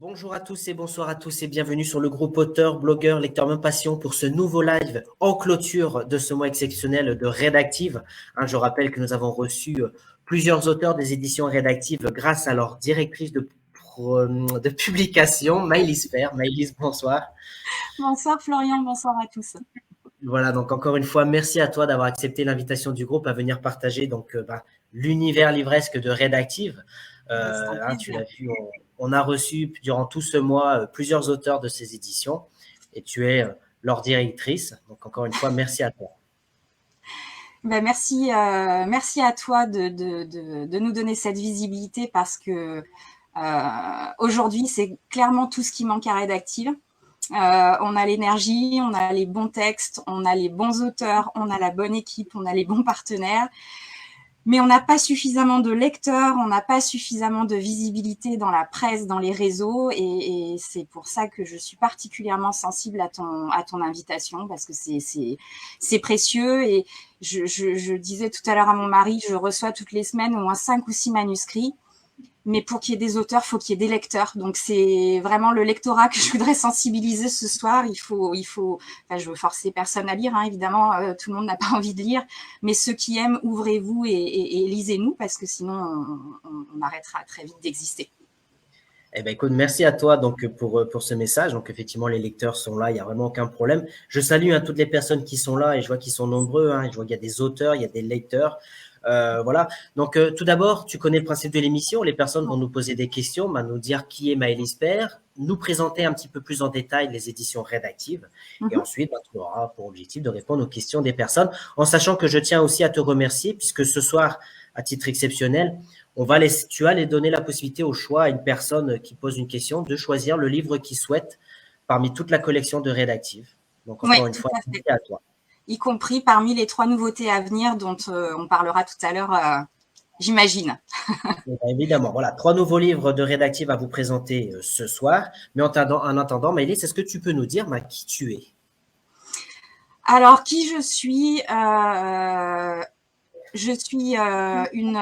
Bonjour à tous et bonsoir à tous et bienvenue sur le groupe auteur, blogueur, lecteur même passion pour ce nouveau live en clôture de ce mois exceptionnel de Rédactive. Je rappelle que nous avons reçu plusieurs auteurs des éditions Rédactive grâce à leur directrice de publication, Maëlys Fer. Maëlys, bonsoir. Bonsoir Florian, bonsoir à tous. Voilà, donc encore une fois, merci à toi d'avoir accepté l'invitation du groupe à venir partager l'univers livresque de Rédactive. Tu l'as vu, on a reçu durant tout ce mois plusieurs auteurs de ces éditions et tu es leur directrice. Donc encore une fois, merci à toi. Merci à toi de nous donner cette visibilité parce que aujourd'hui, c'est clairement tout ce qui manque à Rédactive. On a l'énergie, on a les bons textes, on a les bons auteurs, on a la bonne équipe, on a les bons partenaires. Mais on n'a pas suffisamment de lecteurs, on n'a pas suffisamment de visibilité dans la presse, dans les réseaux, et c'est pour ça que je suis particulièrement sensible à ton invitation, parce que c'est précieux. Et je disais tout à l'heure à mon mari, je reçois toutes les semaines au moins 5 ou 6 manuscrits. Mais pour qu'il y ait des auteurs, il faut qu'il y ait des lecteurs. Donc, c'est vraiment le lectorat que je voudrais sensibiliser ce soir. Enfin, je veux forcer personne à lire, évidemment, tout le monde n'a pas envie de lire. Mais ceux qui aiment, ouvrez-vous et lisez-nous, parce que sinon, on arrêtera très vite d'exister. Eh ben, écoute, merci à toi pour ce message. Donc, effectivement, les lecteurs sont là, il n'y a vraiment aucun problème. Je salue toutes les personnes qui sont là et je vois qu'ils sont nombreux. Je vois qu'il y a des auteurs, il y a des lecteurs. Voilà. Donc, tout d'abord, tu connais le principe de l'émission. Les personnes vont nous poser des questions, nous dire qui est Maëlys Fer, nous présenter un petit peu plus en détail les éditions Rédactive. Et ensuite, tu auras pour objectif de répondre aux questions des personnes, en sachant que je tiens aussi à te remercier, puisque ce soir, à titre exceptionnel, tu vas les donner la possibilité au choix à une personne qui pose une question de choisir le livre qu'il souhaite parmi toute la collection de Rédactive. Donc, encore une fois, merci à toi. Y compris parmi les 3 nouveautés à venir dont on parlera tout à l'heure, j'imagine. Évidemment, voilà, 3 nouveaux livres de Rédactive à vous présenter ce soir. Mais en attendant, Maëlys, est-ce que tu peux nous dire qui tu es? Alors, qui je suis une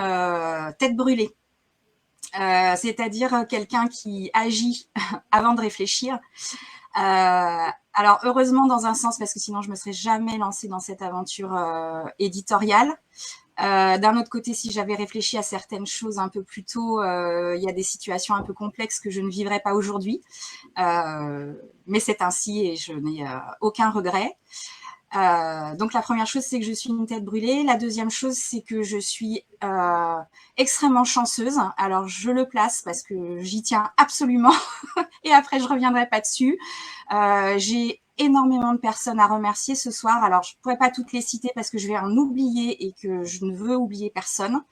tête brûlée, c'est-à-dire quelqu'un qui agit avant de réfléchir. Alors, heureusement dans un sens, parce que sinon je me serais jamais lancée dans cette aventure éditoriale. D'un autre côté, si j'avais réfléchi à certaines choses un peu plus tôt, il y a des situations un peu complexes que je ne vivrais pas aujourd'hui. Mais c'est ainsi et je n'ai aucun regret. Donc la première chose, c'est que je suis une tête brûlée. La deuxième chose, c'est que je suis extrêmement chanceuse. Alors je le place parce que j'y tiens absolument et après je reviendrai pas dessus. J'ai énormément de personnes à remercier ce soir. Alors je pourrais pas toutes les citer parce que je vais en oublier et que je ne veux oublier personne.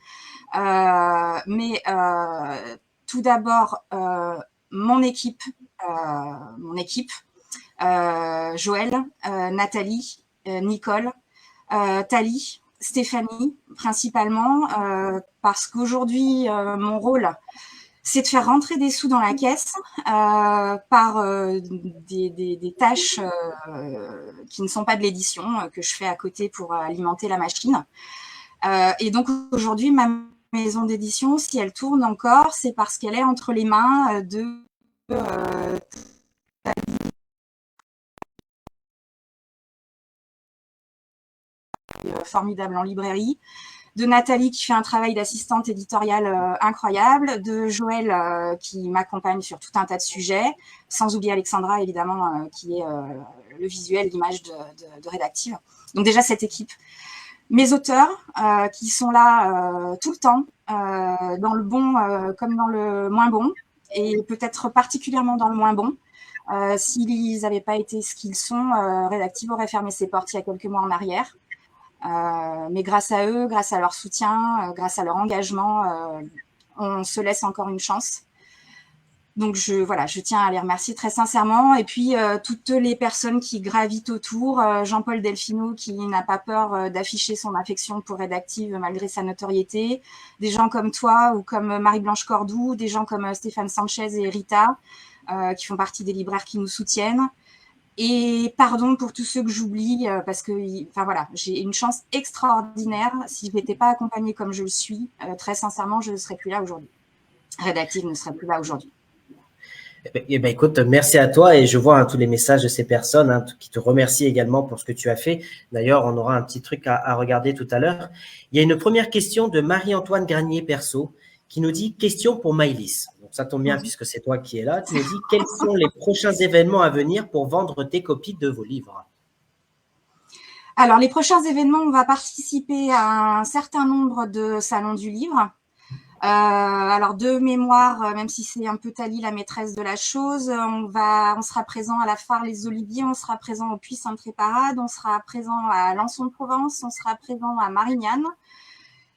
Mais tout d'abord mon équipe, Joël, Nathalie, Nicole, Thalie, Stéphanie principalement, parce qu'aujourd'hui mon rôle c'est de faire rentrer des sous dans la caisse par des tâches qui ne sont pas de l'édition, que je fais à côté pour alimenter la machine. Et donc aujourd'hui ma maison d'édition, si elle tourne encore, c'est parce qu'elle est entre les mains de formidable en librairie, de Nathalie qui fait un travail d'assistante éditoriale incroyable, de Joël qui m'accompagne sur tout un tas de sujets, sans oublier Alexandra évidemment qui est le visuel, l'image de Rédactive. Donc déjà cette équipe. Mes auteurs qui sont là tout le temps, dans le bon comme dans le moins bon, et peut-être particulièrement dans le moins bon. S'ils n'avaient pas été ce qu'ils sont, Rédactive aurait fermé ses portes il y a quelques mois en arrière. Mais grâce à eux, grâce à leur soutien, grâce à leur engagement, on se laisse encore une chance. Donc je tiens à les remercier très sincèrement. Et puis toutes les personnes qui gravitent autour, Jean-Paul Delfino qui n'a pas peur d'afficher son affection pour Rédactive malgré sa notoriété, des gens comme toi ou comme Marie-Blanche Cordoue, des gens comme Stéphane Sanchez et Rita qui font partie des libraires qui nous soutiennent. Et pardon pour tous ceux que j'oublie, parce que j'ai une chance extraordinaire. Si je n'étais pas accompagnée comme je le suis, très sincèrement, je ne serais plus là aujourd'hui. Rédactive ne serait plus là aujourd'hui. Écoute, merci à toi et je vois tous les messages de ces personnes qui te remercient également pour ce que tu as fait. D'ailleurs, on aura un petit truc à regarder tout à l'heure. Il y a une première question de Marie-Antoine Granier-Perso qui nous dit question pour Maëlys. Donc ça tombe bien puisque c'est toi qui es là. Tu nous dis quels sont les prochains événements à venir pour vendre tes copies de vos livres? Alors, les prochains événements, on va participer à un certain nombre de salons du livre. Alors, de mémoire, même si c'est un peu Thalie, la maîtresse de la chose, on sera présent à la Foire Les Oliviers, on sera présent au Puy Sainte-Réparade, on sera présent à Lançon de Provence, on sera présent à Marignane.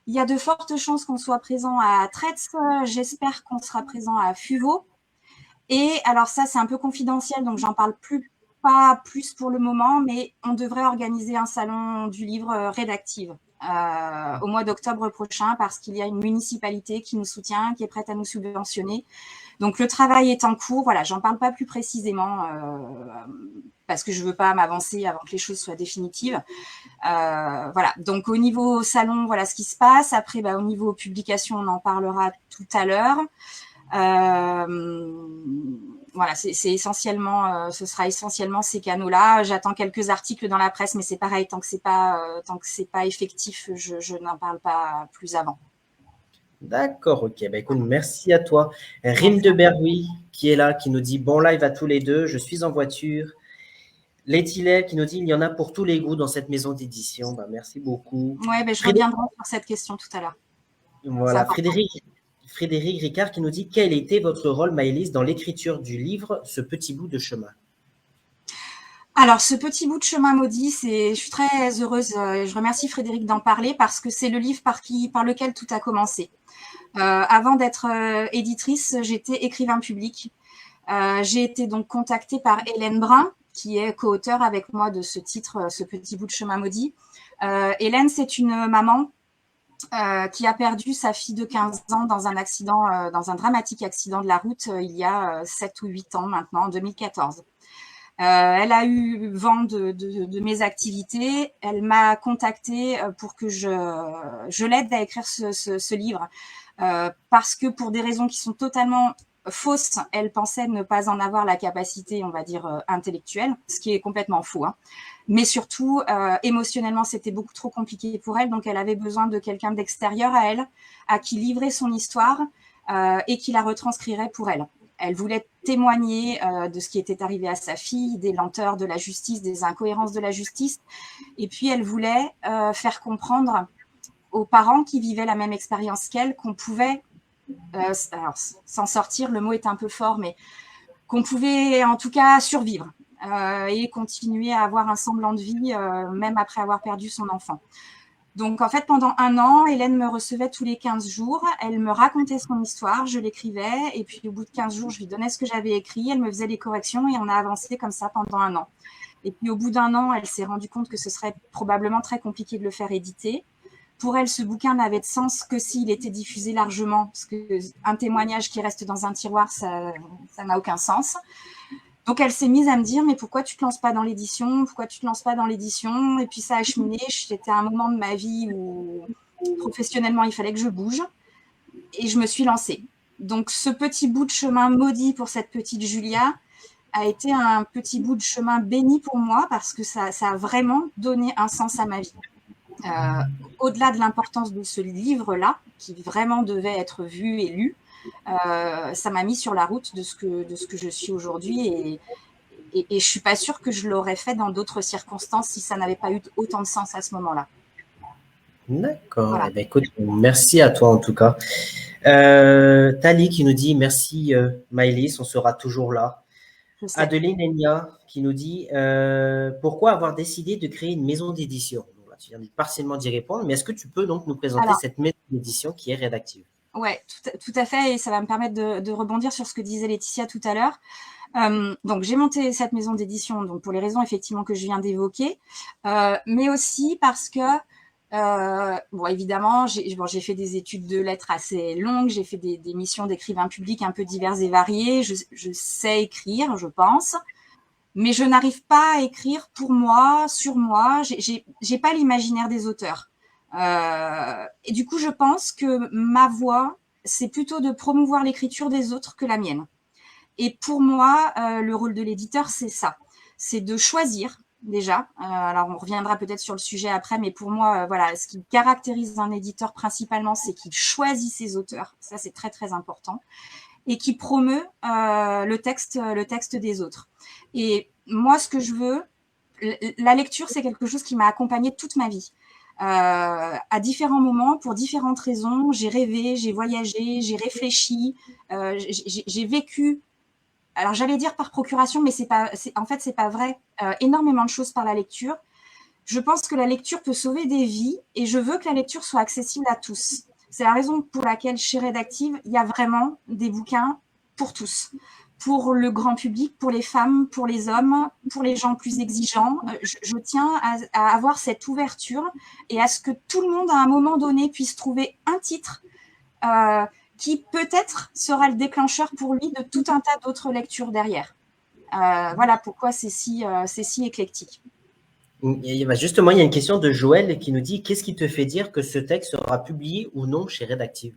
Il y a de fortes chances qu'on soit présent à Traits, j'espère qu'on sera présent à Fuveau. Et alors ça, c'est un peu confidentiel, donc j'en parle pas plus pour le moment, mais on devrait organiser un salon du livre rédactive au mois d'octobre prochain parce qu'il y a une municipalité qui nous soutient, qui est prête à nous subventionner. Donc le travail est en cours. Voilà, j'en parle pas plus précisément parce que je veux pas m'avancer avant que les choses soient définitives. Voilà. Donc au niveau salon, voilà ce qui se passe. Après, au niveau publication, on en parlera tout à l'heure. Voilà, c'est essentiellement, ce sera essentiellement ces canaux-là. J'attends quelques articles dans la presse, mais c'est pareil, tant que c'est pas effectif, je n'en parle pas plus avant. D'accord, ok. Écoute, merci à toi. Rime de Berwy qui est là, qui nous dit bon live à tous les deux, je suis en voiture. Letty qui nous dit il y en a pour tous les goûts dans cette maison d'édition. Merci beaucoup. Ouais, je reviendrai sur cette question tout à l'heure. Voilà, Frédéric Ricard qui nous dit quel était votre rôle, Maëlys, dans l'écriture du livre Ce petit bout de chemin? Alors, ce petit bout de chemin maudit, je suis très heureuse, je remercie Frédéric d'en parler parce que c'est le livre par lequel tout a commencé. Avant d'être éditrice, j'étais écrivain public. J'ai été donc contactée par Hélène Brun, qui est co-auteure avec moi de ce titre, Ce petit bout de chemin maudit. Hélène, c'est une maman qui a perdu sa fille de 15 ans dans un accident, dans un dramatique accident de la route il y a 7 ou 8 ans maintenant, en 2014. Elle a eu vent de mes activités. Elle m'a contactée pour que je l'aide à écrire ce livre parce que pour des raisons qui sont totalement fausses, elle pensait ne pas en avoir la capacité, on va dire, intellectuelle, ce qui est complètement faux. Mais surtout, émotionnellement, c'était beaucoup trop compliqué pour elle. Donc, elle avait besoin de quelqu'un d'extérieur à elle, à qui livrer son histoire et qui la retranscrirait pour elle. Elle voulait témoigner de ce qui était arrivé à sa fille, des lenteurs de la justice, des incohérences de la justice. Et puis, elle voulait faire comprendre aux parents qui vivaient la même expérience qu'elle qu'on pouvait, alors, s'en sortir, le mot est un peu fort, mais qu'on pouvait en tout cas survivre et continuer à avoir un semblant de vie, même après avoir perdu son enfant. Donc, en fait, pendant 1 an, Hélène me recevait tous les 15 jours. Elle me racontait son histoire, je l'écrivais. Et puis, au bout de 15 jours, je lui donnais ce que j'avais écrit. Elle me faisait les corrections et on a avancé comme ça pendant 1 an. Et puis, au bout d'1 an, elle s'est rendue compte que ce serait probablement très compliqué de le faire éditer. Pour elle, ce bouquin n'avait de sens que s'il était diffusé largement, parce qu'un témoignage qui reste dans un tiroir, ça n'a aucun sens. Donc, elle s'est mise à me dire, mais pourquoi tu ne te lances pas dans l'édition? Pourquoi tu ne te lances pas dans l'édition? Et puis, ça a cheminé. J'étais à un moment de ma vie où, professionnellement, il fallait que je bouge. Et je me suis lancée. Donc, ce petit bout de chemin maudit pour cette petite Julia a été un petit bout de chemin béni pour moi parce que ça a vraiment donné un sens à ma vie. Au-delà de l'importance de ce livre-là, qui vraiment devait être vu et lu, ça m'a mis sur la route de ce que je suis aujourd'hui et je suis pas sûre que je l'aurais fait dans d'autres circonstances si ça n'avait pas eu autant de sens à ce moment-là. D'accord. Voilà. Écoute, merci à toi en tout cas. Thalie qui nous dit merci Maëlys, on sera toujours là. Adeline Enya qui nous dit pourquoi avoir décidé de créer une maison d'édition? Tu viens partiellement d'y répondre, mais est-ce que tu peux donc nous présenter cette maison d'édition qui est rédactive? Oui, tout à fait, et ça va me permettre de rebondir sur ce que disait Laetitia tout à l'heure. Donc, j'ai monté cette maison d'édition donc pour les raisons effectivement que je viens d'évoquer, mais aussi parce que, bon, évidemment, j'ai fait des études de lettres assez longues, j'ai fait des missions d'écrivain public un peu diverses et variées, je sais écrire, je pense, mais je n'arrive pas à écrire pour moi, sur moi, j'ai pas l'imaginaire des auteurs. Et du coup, je pense que ma voie, c'est plutôt de promouvoir l'écriture des autres que la mienne. Et pour moi, le rôle de l'éditeur, c'est ça. C'est de choisir déjà. Alors, on reviendra peut-être sur le sujet après, mais pour moi, voilà, ce qui caractérise un éditeur principalement, c'est qu'il choisit ses auteurs. Ça, c'est très, très important. Et qui promeut le texte des autres. Et moi, ce que je veux, la lecture, c'est quelque chose qui m'a accompagnée toute ma vie. À différents moments, pour différentes raisons, j'ai rêvé, j'ai voyagé, j'ai réfléchi, j'ai vécu. Alors j'allais dire par procuration, mais en fait c'est pas vrai. Énormément de choses par la lecture. Je pense que la lecture peut sauver des vies et je veux que la lecture soit accessible à tous. C'est la raison pour laquelle chez Redactive, il y a vraiment des bouquins pour tous. Pour le grand public, pour les femmes, pour les hommes, pour les gens plus exigeants. Je tiens à avoir cette ouverture et à ce que tout le monde, à un moment donné, puisse trouver un titre qui peut-être sera le déclencheur pour lui de tout un tas d'autres lectures derrière. Voilà pourquoi c'est si éclectique. Et bah, justement, il y a une question de Joël qui nous dit: qu'est-ce qui te fait dire que ce texte sera publié ou non chez Redactive?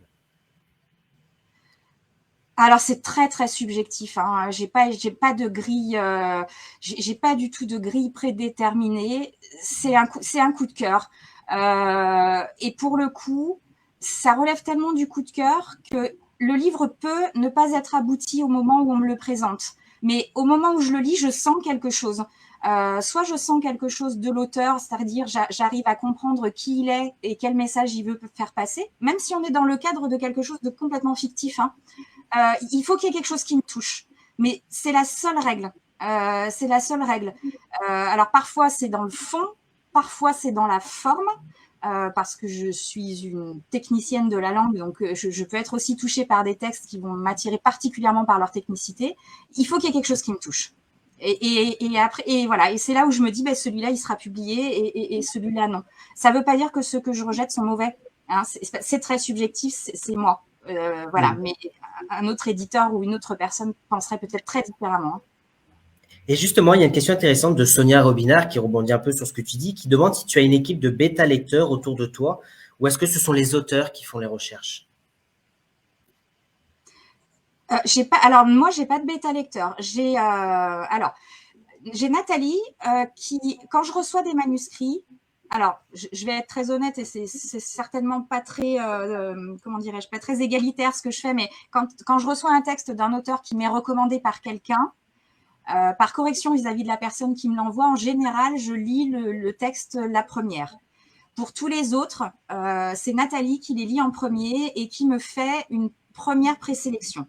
Alors c'est très très subjectif. Hein. J'ai pas de grille. J'ai pas du tout de grille prédéterminée. C'est un coup de cœur. Et pour le coup, ça relève tellement du coup de cœur que le livre peut ne pas être abouti au moment où on me le présente. Mais au moment où je le lis, je sens quelque chose. Soit je sens quelque chose de l'auteur, c'est-à-dire j'arrive à comprendre qui il est et quel message il veut faire passer, même si on est dans le cadre de quelque chose de complètement fictif. Hein. Il faut qu'il y ait quelque chose qui me touche. Mais c'est la seule règle. C'est la seule règle. Alors parfois c'est dans le fond, parfois c'est dans la forme. Parce que je suis une technicienne de la langue, donc je peux être aussi touchée par des textes qui vont m'attirer particulièrement par leur technicité. Il faut qu'il y ait quelque chose qui me touche. Et après, et voilà, et c'est là où je me dis, celui-là, il sera publié et celui-là, non. Ça ne veut pas dire que ceux que je rejette sont mauvais. Hein, c'est très subjectif, c'est moi. Voilà, mais un autre éditeur ou une autre personne penserait peut-être très différemment. Et justement, il y a une question intéressante de Sonia Robinard qui rebondit un peu sur ce que tu dis, qui demande si tu as une équipe de bêta-lecteurs autour de toi ou est-ce que ce sont les auteurs qui font les recherches? Alors, moi, j'ai pas de bêta-lecteur. J'ai Nathalie qui, quand je reçois des manuscrits, alors je vais être très honnête et c'est certainement pas très, comment dirais-je, pas très égalitaire ce que je fais, mais quand je reçois un texte d'un auteur qui m'est recommandé par quelqu'un, par correction vis-à-vis de la personne qui me l'envoie, en général, je lis le texte la première. Pour tous les autres, c'est Nathalie qui les lit en premier et qui me fait une première présélection.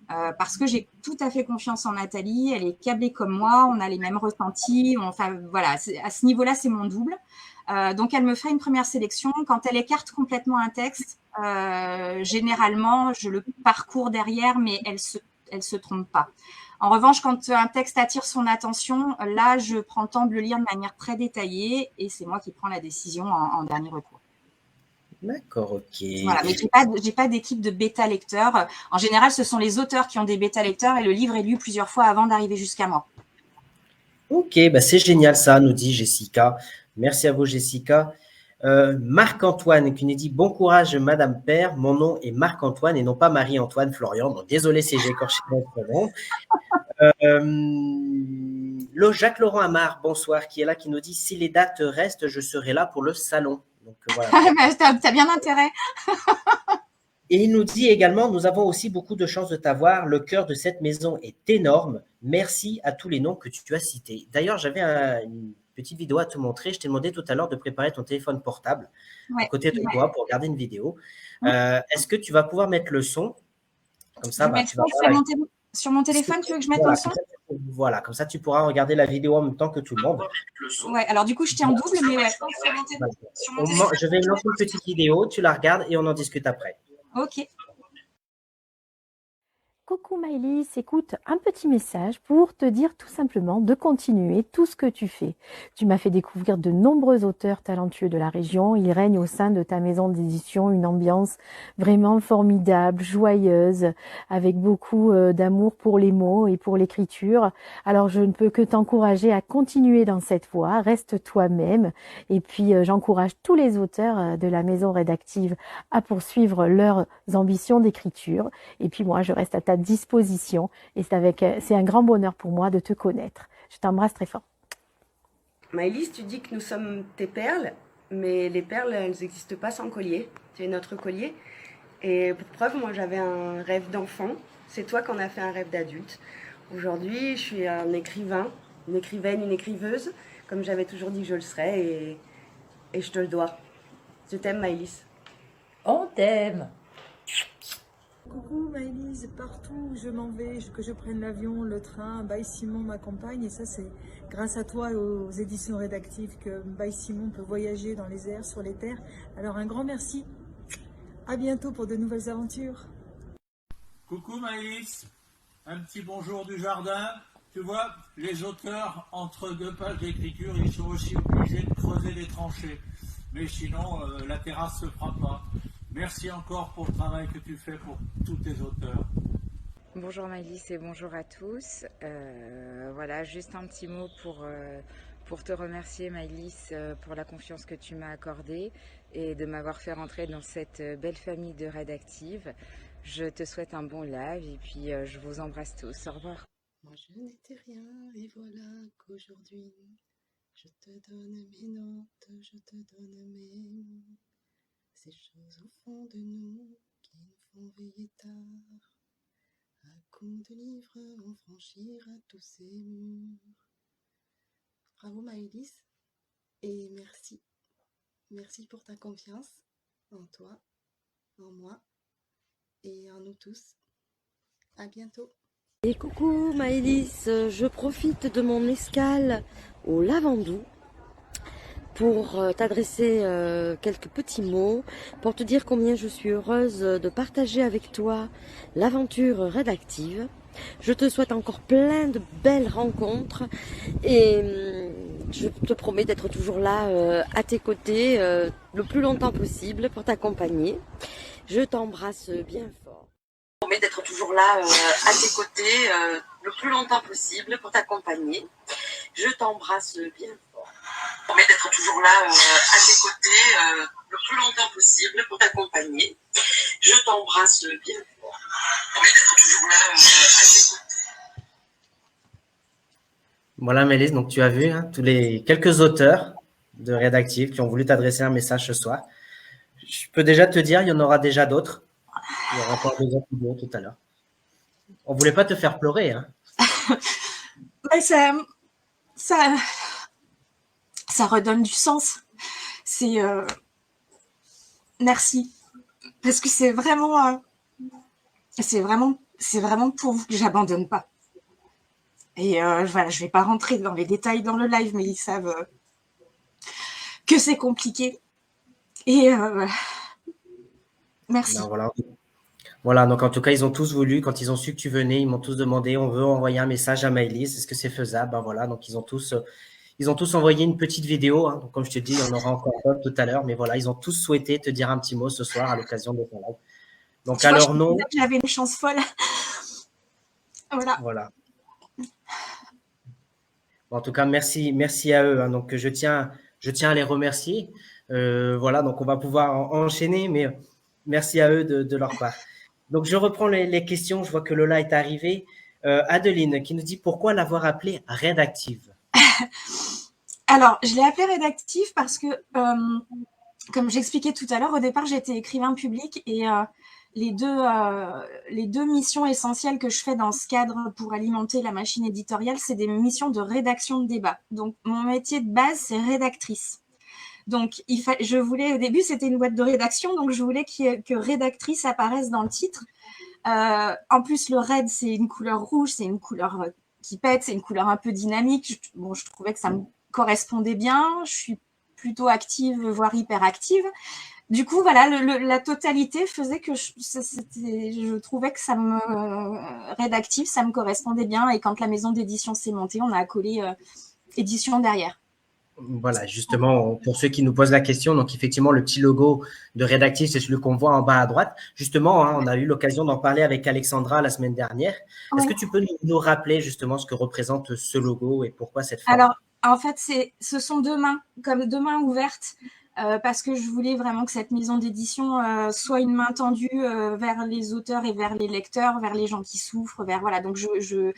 Parce que j'ai tout à fait confiance en Nathalie, elle est câblée comme moi, on a les mêmes ressentis, enfin voilà, à ce niveau-là, c'est mon double. Donc elle me fait une première sélection. Quand elle écarte complètement un texte, généralement, je le parcours derrière, mais elle se trompe pas. En revanche, quand un texte attire son attention, là, je prends le temps de le lire de manière très détaillée et c'est moi qui prends la décision en dernier recours. D'accord, ok. Voilà, mais j'ai pas d'équipe de bêta-lecteurs. En général, ce sont les auteurs qui ont des bêta-lecteurs et le livre est lu plusieurs fois avant d'arriver jusqu'à moi. Ok, bah c'est génial ça, nous dit Jessica. Merci à vous, Jessica. Marc-Antoine qui nous dit: bon courage, Madame Père. Mon nom est Marc-Antoine et non pas Marie-Antoine Florian. Donc, désolé si j'ai écorché votre nom. Jacques-Laurent Amar, bonsoir, qui est là, qui nous dit: si les dates restent, je serai là pour le salon. Donc, voilà. T'as bien intérêt. Et il nous dit également: nous avons aussi beaucoup de chance de t'avoir. Le cœur de cette maison est énorme. Merci à tous les noms que tu as cités. D'ailleurs, j'avais une petite vidéo à te montrer. Je t'ai demandé tout à l'heure de préparer ton téléphone portable à côté de toi pour regarder une vidéo. Est-ce que tu vas pouvoir mettre le son? Comme ça, tu vas voir sur mon téléphone, tu veux que je mette le son? Voilà, comme ça, tu pourras regarder la vidéo en même temps que tout le monde. Ouais, alors du coup, je tiens en double, mais ouais. Je vais lancer une petite vidéo, tu la regardes et on en discute après. Ok. Coucou Maëlys, écoute, un petit message pour te dire tout simplement de continuer tout ce que tu fais. Tu m'as fait découvrir de nombreux auteurs talentueux de la région. Il règne au sein de ta maison d'édition une ambiance vraiment formidable, joyeuse, avec beaucoup d'amour pour les mots et pour l'écriture. Alors je ne peux que t'encourager à continuer dans cette voie, reste toi-même. Et puis j'encourage tous les auteurs de la maison Redactive à poursuivre leurs ambitions d'écriture. Et puis moi, je reste à ta ta disposition et c'est un grand bonheur pour moi de te connaître. Je t'embrasse très fort. Maëlys, tu dis que nous sommes tes perles, mais les perles, elles n'existent pas sans collier. Tu es notre collier. Et pour preuve, moi j'avais un rêve d'enfant. C'est toi qui en as fait un rêve d'adulte. Aujourd'hui, je suis un écrivain, une écrivaine, une écriveuse, comme j'avais toujours dit que je le serais, et je te le dois. Je t'aime, Maëlys. On t'aime. Coucou Maëlys, partout où je m'en vais, que je prenne l'avion, le train, Baye Simon m'accompagne et ça c'est grâce à toi et aux éditions rédactives que Baye Simon peut voyager dans les airs, sur les terres. Alors un grand merci, à bientôt pour de nouvelles aventures. Coucou Maëlys, un petit bonjour du jardin. Tu vois, les auteurs, entre deux pages d'écriture, ils sont aussi obligés de creuser des tranchées. Mais sinon, la terrasse se fera pas. Merci encore pour le travail que tu fais pour tous tes auteurs. Bonjour Maëlys et bonjour à tous. Voilà, juste un petit mot pour te remercier Maëlys pour la confiance que tu m'as accordée et de m'avoir fait rentrer dans cette belle famille de rédactives. Je te souhaite un bon live et puis je vous embrasse tous. Au revoir. Moi je n'étais rien et voilà qu'aujourd'hui je te donne mes notes, je te donne mes mots. Ces choses au fond de nous qui nous font veiller tard. À coups de livres, on franchira tous ces murs. Bravo Maëlys et merci. Merci pour ta confiance en toi, en moi et en nous tous. À bientôt. Et coucou Maëlys, je profite de mon escale au Lavandou pour t'adresser quelques petits mots, pour te dire combien je suis heureuse de partager avec toi l'aventure rédactive. Je te souhaite encore plein de belles rencontres et je te promets d'être toujours là à tes côtés le plus longtemps possible pour t'accompagner. Je t'embrasse bien fort. Je te promets d'être toujours là à tes côtés le plus longtemps possible pour t'accompagner. Je t'embrasse bien fort. Je te promets d'être toujours là à tes côtés le plus longtemps possible pour t'accompagner. Je t'embrasse bien fort. Je te promets d'être toujours là à tes côtés. Voilà Maëlys, donc tu as vu tous les quelques auteurs de rédactives qui ont voulu t'adresser un message ce soir. Je peux déjà te dire, il y en aura déjà d'autres. Il y aura encore deux autres vidéos tout à l'heure. On ne voulait pas te faire pleurer. Mais ça redonne du sens. C'est merci. Parce que c'est vraiment pour vous que j'abandonne pas. Et voilà, je vais pas rentrer dans les détails dans le live, mais ils savent que c'est compliqué. Et merci. Ben voilà, donc en tout cas, ils ont tous voulu, quand ils ont su que tu venais, ils m'ont tous demandé, on veut envoyer un message à Maëlys, est-ce que c'est faisable? Ben voilà, donc ils ont tous envoyé une petite vidéo. Donc, comme je te dis, il y en aura encore d'autres tout à l'heure, mais voilà, ils ont tous souhaité te dire un petit mot ce soir à l'occasion de ton live. Donc à leur nom. J'avais une chance folle. Voilà. Bon, en tout cas, merci à eux. Donc je tiens à les remercier. Voilà, donc on va pouvoir enchaîner, mais merci à eux de leur part. Donc je reprends les questions. Je vois que Lola est arrivée. Adeline qui nous dit pourquoi l'avoir appelée rédactive. Alors, je l'ai appelée rédactive parce que, comme j'expliquais tout à l'heure, au départ, j'étais écrivain public et les deux missions essentielles que je fais dans ce cadre pour alimenter la machine éditoriale, c'est des missions de rédaction de débat. Donc, mon métier de base, c'est rédactrice. Donc, je voulais, au début, c'était une boîte de rédaction, donc je voulais que rédactrice apparaisse dans le titre. En plus, le red, c'est une couleur rouge, c'est une couleur qui pète, c'est une couleur un peu dynamique. Je trouvais que ça me correspondait bien. Je suis plutôt active, voire hyperactive. Du coup, voilà, la totalité faisait que je trouvais que rédactive, ça me correspondait bien. Et quand la maison d'édition s'est montée, on a accolé édition derrière. Voilà, justement, pour ceux qui nous posent la question, donc effectivement, le petit logo de rédactif, c'est celui qu'on voit en bas à droite. Justement, on a eu l'occasion d'en parler avec Alexandra la semaine dernière. Ouais. Est-ce que tu peux nous rappeler justement ce que représente ce logo et pourquoi cette forme? Alors, en fait, ce sont deux mains, comme deux mains ouvertes. parce que je voulais vraiment que cette maison d'édition soit une main tendue vers les auteurs et vers les lecteurs, vers les gens qui souffrent, voilà. Donc je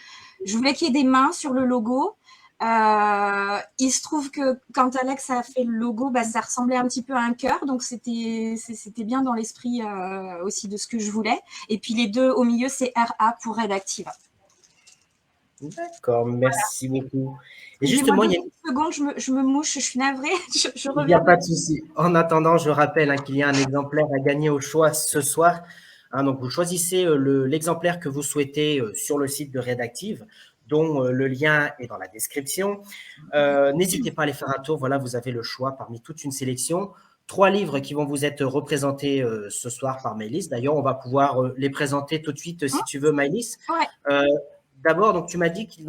voulais qu'il y ait des mains sur le logo. Il se trouve que quand Alex a fait le logo, ça ressemblait un petit peu à un cœur, donc c'était bien dans l'esprit aussi de ce que je voulais. Et puis les deux au milieu, c'est RA pour Redactive. D'accord, merci beaucoup. Et justement, il y a une seconde, je me mouche, je suis navrée. Il n'y a pas de souci. En attendant, je rappelle qu'il y a un exemplaire à gagner au choix ce soir. Donc, vous choisissez l'exemplaire que vous souhaitez sur le site de Redactive, dont le lien est dans la description. N'hésitez pas à aller faire un tour. Voilà, vous avez le choix parmi toute une sélection. 3 livres qui vont vous être représentés ce soir par Maëlys. D'ailleurs, on va pouvoir les présenter tout de suite si tu veux, Maëlys. Ouais. D'abord, donc, tu m'as dit que…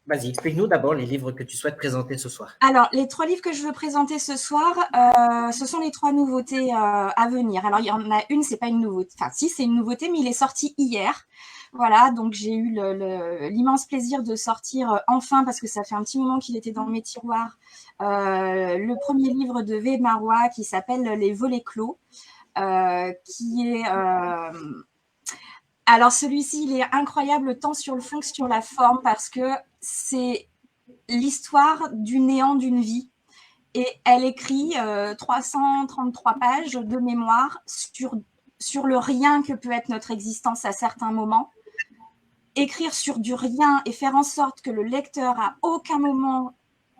Vas-y, explique-nous d'abord les livres que tu souhaites présenter ce soir. Alors, les 3 livres que je veux présenter ce soir, ce sont les 3 nouveautés à venir. Alors, il y en a une, c'est pas une nouveauté. Enfin, si, c'est une nouveauté, mais il est sorti hier. Voilà, donc j'ai eu l'immense plaisir de sortir enfin, parce que ça fait un petit moment qu'il était dans mes tiroirs, le premier livre de V. Marois qui s'appelle Les volets clos, qui est… Alors, celui-ci, il est incroyable tant sur le fond que sur la forme, parce que c'est l'histoire du néant d'une vie. Et elle écrit 333 pages de mémoire sur le rien que peut être notre existence à certains moments. Écrire sur du rien et faire en sorte que le lecteur à aucun moment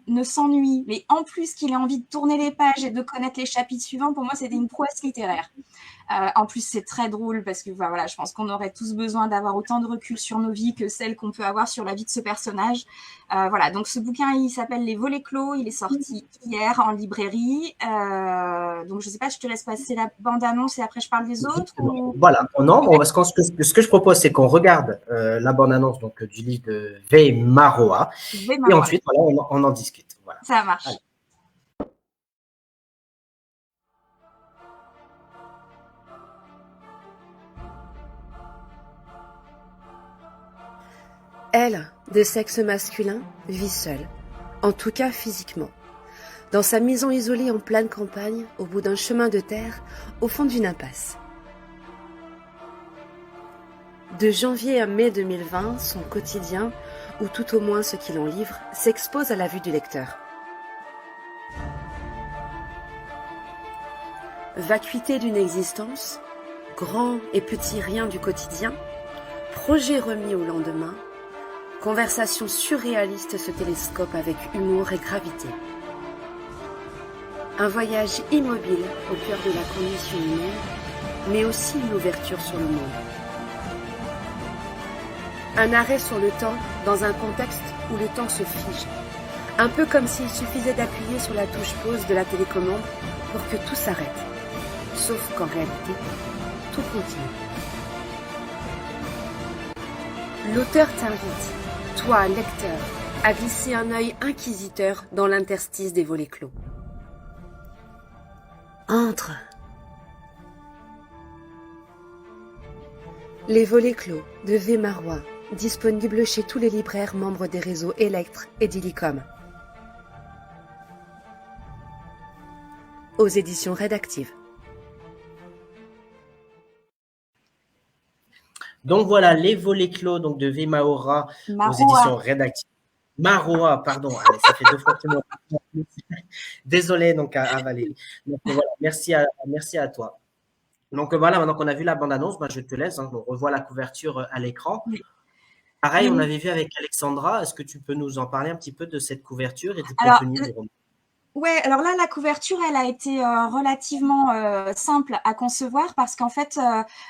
ne s'ennuie, mais en plus qu'il ait envie de tourner les pages et de connaître les chapitres suivants, pour moi, c'était une prouesse littéraire. En plus, c'est très drôle parce que voilà, je pense qu'on aurait tous besoin d'avoir autant de recul sur nos vies que celle qu'on peut avoir sur la vie de ce personnage. Voilà, donc ce bouquin, il s'appelle Les volets clos. Il est sorti hier en librairie. Donc, je ne sais pas, je te laisse passer la bande-annonce et après, je parle des autres. Ou… Voilà, non, ce que je propose, c'est qu'on regarde la bande-annonce du livre de V. Marois. Et ensuite, voilà, on en discute. Voilà. Ça marche. Allez. Elle, de sexe masculin, vit seule, en tout cas physiquement, dans sa maison isolée en pleine campagne, au bout d'un chemin de terre, au fond d'une impasse. De janvier à mai 2020, son quotidien, ou tout au moins ce qu'il en livre, s'expose à la vue du lecteur. Vacuité d'une existence, grand et petit rien du quotidien, projet remis au lendemain, conversation surréaliste se télescope avec humour et gravité. Un voyage immobile au cœur de la condition humaine, mais aussi une ouverture sur le monde. Un arrêt sur le temps dans un contexte où le temps se fige. Un peu comme s'il suffisait d'appuyer sur la touche pause de la télécommande pour que tout s'arrête. Sauf qu'en réalité, tout continue. L'auteur t'invite, toi, lecteur, à glisser un œil inquisiteur dans l'interstice des volets clos. Entre. Les volets clos de V. Marois, disponibles chez tous les libraires membres des réseaux Electre et d'Illicom. Aux éditions Redactive. Donc voilà, Les volets clos de V. Marois aux éditions Redactive. Marois, pardon. Allez, ça fait 2 fois que tu Désolé à Valérie. Donc, voilà, merci à toi. Donc voilà, maintenant qu'on a vu la bande-annonce, je te laisse. On revoit la couverture à l'écran. Oui. Pareil, on avait vu avec Alexandra. Est-ce que tu peux nous en parler un petit peu de cette couverture et du contenu du roman? Ouais, alors là, la couverture, elle a été relativement simple à concevoir parce qu'en fait,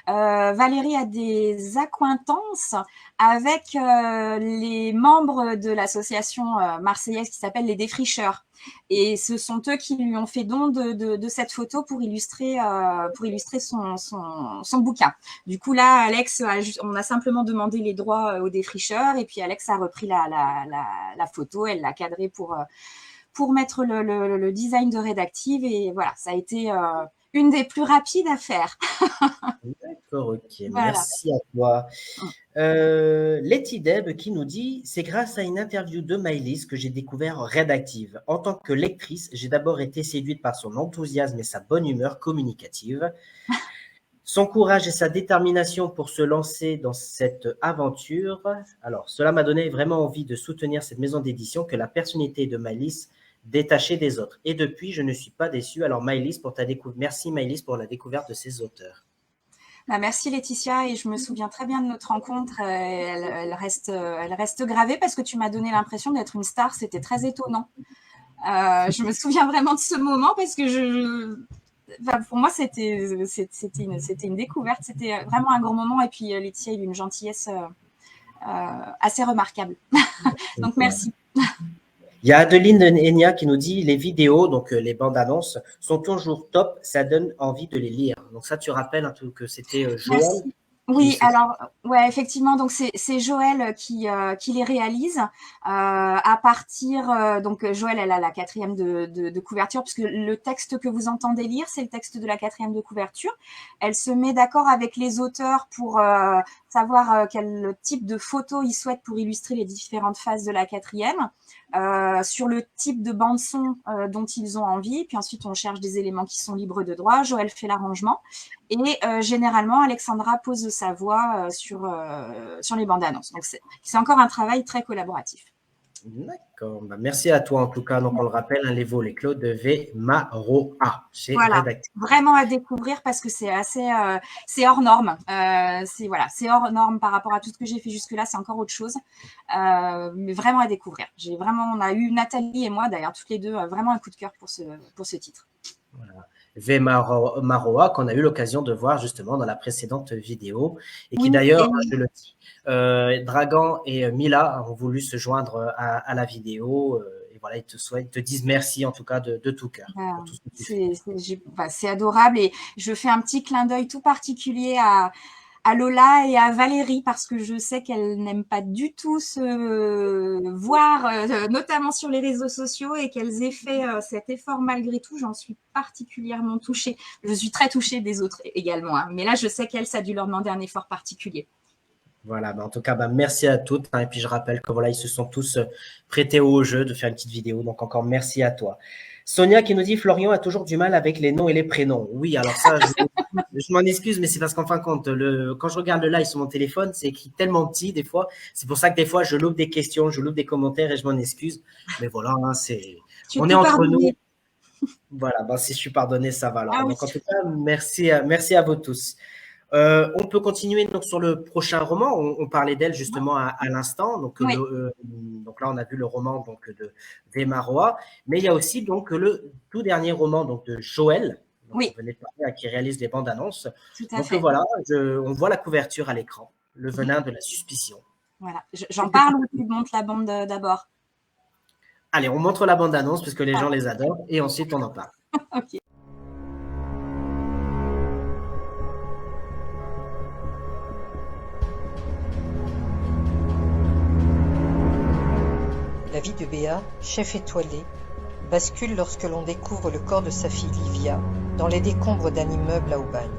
Valérie a des accointances avec les membres de l'association marseillaise qui s'appelle les Défricheurs. Et ce sont eux qui lui ont fait don de cette photo pour illustrer son bouquin. Du coup, là, Alex, on a simplement demandé les droits aux Défricheurs et puis Alex a repris la photo, elle l'a cadrée pour mettre le design de Redactive. Et voilà, ça a été une des plus rapides à faire. D'accord, ok. Voilà. Merci à toi. Letty Deb qui nous dit « C'est grâce à une interview de Maëlys que j'ai découvert Red Active. En tant que lectrice, j'ai d'abord été séduite par son enthousiasme et sa bonne humeur communicative. Son courage et sa détermination pour se lancer dans cette aventure. Alors, cela m'a donné vraiment envie de soutenir cette maison d'édition que la personnalité de Maëlys détachée des autres. Et depuis, je ne suis pas déçue. Alors, Maëlys, merci Maëlys pour la découverte de ces auteurs. » Bah, merci Laetitia, et je me souviens très bien de notre rencontre. Elle reste gravée parce que tu m'as donné l'impression d'être une star. C'était très étonnant. Je me souviens vraiment de ce moment parce que pour moi, c'était une découverte. C'était vraiment un grand moment. Et puis Laetitia, il a une gentillesse assez remarquable. Donc merci. Il y a Adeline Enya qui nous dit « Les vidéos, donc les bandes annonces, sont toujours top, ça donne envie de les lire. » Donc ça, tu rappelles un peu que c'était Joël. Merci. Oui, alors, ouais, effectivement, donc c'est Joël qui les réalise à partir, donc Joël, elle a la 4e de couverture, puisque le texte que vous entendez lire, c'est le texte de la 4e de couverture. Elle se met d'accord avec les auteurs pour savoir quel type de photo ils souhaitent pour illustrer les différentes phases de la 4e. Sur le type de bande-son dont ils ont envie. Puis ensuite, on cherche des éléments qui sont libres de droit. Joël fait l'arrangement. Et généralement, Alexandra pose sa voix sur les bandes annonces. Donc, c'est encore un travail très collaboratif. D'accord. Bah, merci à toi en tout cas. Donc, on le rappelle, Les Veaux, les Clos de Vémaroa chez Voilà, Red Active. vraiment à découvrir parce que c'est assez, c'est hors norme. C'est hors norme par rapport à tout ce que j'ai fait jusque-là. C'est encore autre chose, mais vraiment à découvrir. On a eu Nathalie et moi d'ailleurs toutes les deux vraiment un coup de cœur pour ce titre. Voilà. Vémaroa qu'on a eu l'occasion de voir justement dans la précédente vidéo et qui d'ailleurs, je le dis, Dragan et Mila ont voulu se joindre à la vidéo et voilà, ils te disent merci en tout cas de tout cœur. C'est adorable et je fais un petit clin d'œil tout particulier à Lola et à Valérie parce que je sais qu'elles n'aiment pas du tout se voir, notamment sur les réseaux sociaux, et qu'elles aient fait cet effort malgré tout. J'en suis particulièrement touchée. Je suis très touchée des autres également, hein. Mais là, je sais qu'elles, ça a dû leur demander un effort particulier. Voilà, en tout cas, merci à toutes. Hein, et puis, je rappelle que voilà, ils se sont tous prêtés au jeu de faire une petite vidéo. Donc, encore merci à toi. Sonia qui nous dit « Florian a toujours du mal avec les noms et les prénoms. » Oui, alors ça, je m'en excuse, mais c'est parce qu'en fin de compte, quand je regarde le live sur mon téléphone, c'est écrit tellement petit des fois. C'est pour ça que des fois, je loupe des questions, je loupe des commentaires et je m'en excuse. Mais voilà, hein, on est entre nous. Voilà, si je suis pardonné, ça va. Alors. Donc, en tout cas, merci à vous tous. On peut continuer donc, sur le prochain roman. On parlait d'elle justement à l'instant. Donc, donc là, on a vu le roman donc, de Vémaroa. Mais il y a aussi donc, le tout dernier roman donc, de Joël, on venait de parler, qui réalise les bandes annonces. Donc voilà, on voit la couverture à l'écran, Le venin de la suspicion. Voilà, j'en parle ou tu montres la bande d'abord? Allez, on montre la bande annonce parce que les gens les adorent et ensuite on en parle. Ok. La vie de Béa, chef étoilé, bascule lorsque l'on découvre le corps de sa fille Livia dans les décombres d'un immeuble à Aubagne.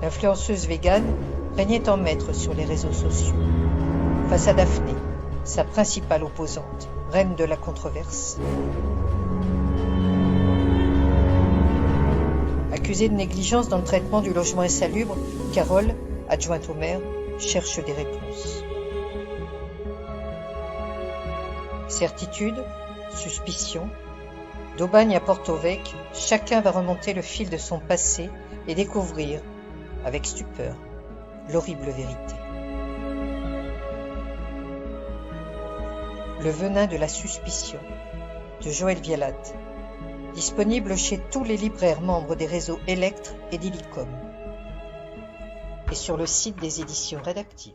L'influenceuse végane régnait en maître sur les réseaux sociaux. Face à Daphné, sa principale opposante, reine de la controverse. Accusée de négligence dans le traitement du logement insalubre, Carole, adjointe au maire, cherche des réponses. Certitude, suspicion, d'Aubagne à Porto-Vecchio, chacun va remonter le fil de son passé et découvrir, avec stupeur, l'horrible vérité. Le venin de la suspicion, de Joël Vialat, disponible chez tous les libraires membres des réseaux Electre et d'Illicom, et sur le site des éditions Red Active.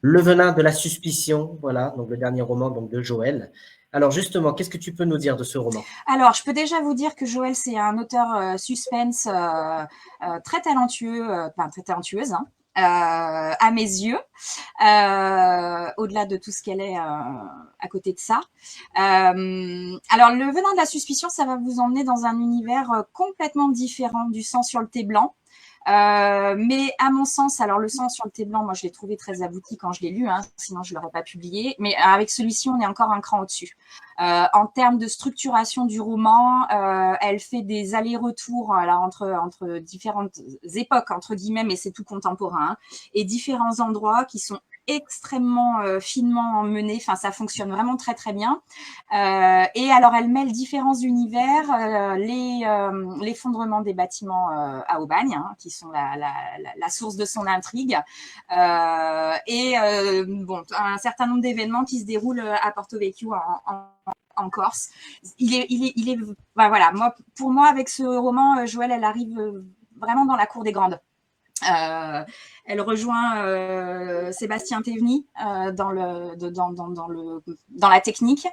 Le venin de la suspicion, voilà, donc le dernier roman donc, de Joël. Alors justement, qu'est-ce que tu peux nous dire de ce roman? Alors, je peux déjà vous dire que Joël, c'est un auteur suspense très talentueux, très talentueuse, hein. à mes yeux, au-delà de tout ce qu'elle est à côté de ça. Alors, le venin de la suspicion, ça va vous emmener dans un univers complètement différent du sang sur le thé blanc. Mais à mon sens, alors le sang sur le thé blanc, moi je l'ai trouvé très abouti quand je l'ai lu, hein, sinon je l'aurais pas publié. Mais avec celui-ci, on est encore un cran au-dessus. En termes de structuration du roman, elle fait des allers-retours entre différentes époques entre guillemets, mais c'est tout contemporain, hein, et différents endroits qui sont extrêmement finement menés. Enfin, ça fonctionne vraiment très très bien. Et alors, elle mêle différents univers, l'effondrement des bâtiments à Aubagne, hein, qui sont la source de son intrigue, et un certain nombre d'événements qui se déroulent à Porto Vecchio en Corse. Voilà. Pour moi, avec ce roman, Joëlle, elle arrive vraiment dans la cour des grandes. Elle rejoint Sébastien Théveny dans la technique.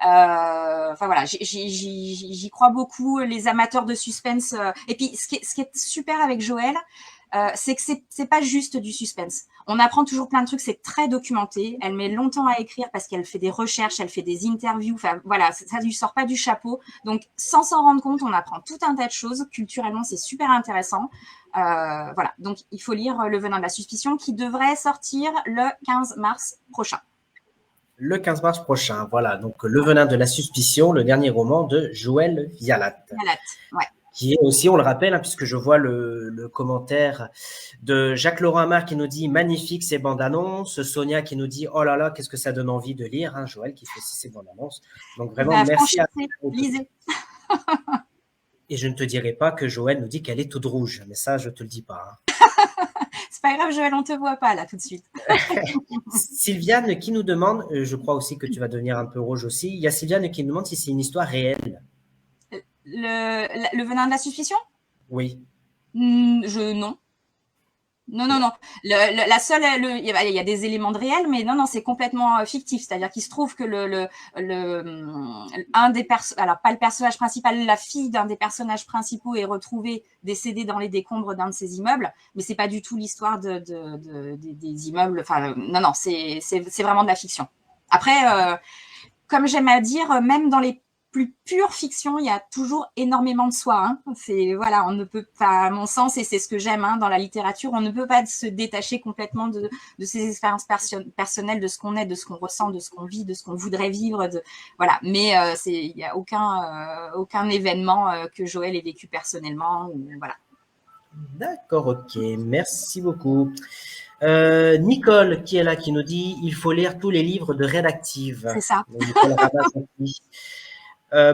Voilà, j'y crois beaucoup. Les amateurs de suspense. Et puis, ce qui est super avec Joëlle, c'est que c'est pas juste du suspense. On apprend toujours plein de trucs, c'est très documenté. Elle met longtemps à écrire parce qu'elle fait des recherches, elle fait des interviews. Enfin, voilà, ça lui sort pas du chapeau. Donc, sans s'en rendre compte, on apprend tout un tas de choses. Culturellement, c'est super intéressant. Voilà, donc il faut lire Le venin de la suspicion qui devrait sortir le 15 mars prochain. Le 15 mars prochain, voilà. Donc, Le venin de la suspicion, le dernier roman de Joëlle Vialat. Vialat, ouais. Qui est aussi, on le rappelle, hein, puisque je vois le commentaire de Jacques-Laurent Amar qui nous dit « Magnifique ces bandes annonces », Sonia qui nous dit « Oh là là, qu'est-ce que ça donne envie de lire hein, » Joëlle qui fait aussi ces bandes annonces. Donc vraiment, merci à vous. Lisez. Et je ne te dirai pas que Joëlle nous dit qu'elle est toute rouge, mais ça, je ne te le dis pas. Hein. C'est pas grave, Joëlle, on ne te voit pas là tout de suite. Sylviane qui nous demande, je crois aussi que tu vas devenir un peu rouge aussi, il y a Sylviane qui nous demande si c'est une histoire réelle. Le venin de la suspicion ? Oui. Non. Non. La seule, il y a des éléments de réel, mais non, c'est complètement fictif. C'est-à-dire qu'il se trouve que un des alors pas le personnage principal, la fille d'un des personnages principaux est retrouvée décédée dans les décombres d'un de ces immeubles, mais c'est pas du tout l'histoire des immeubles. Enfin, non, c'est vraiment de la fiction. Après, comme j'aime à dire, même dans les plus pure fiction, il y a toujours énormément de soi. Hein. Voilà, on ne peut pas, à mon sens, et c'est ce que j'aime hein, dans la littérature, on ne peut pas se détacher complètement de ses expériences personnelles, de ce qu'on est, de ce qu'on ressent, de ce qu'on vit, de ce qu'on voudrait vivre. Voilà, mais il n'y a aucun événement que Joëlle ait vécu personnellement. Voilà. D'accord, ok, merci beaucoup. Nicole qui est là, qui nous dit il faut lire tous les livres de Rédactive. C'est ça.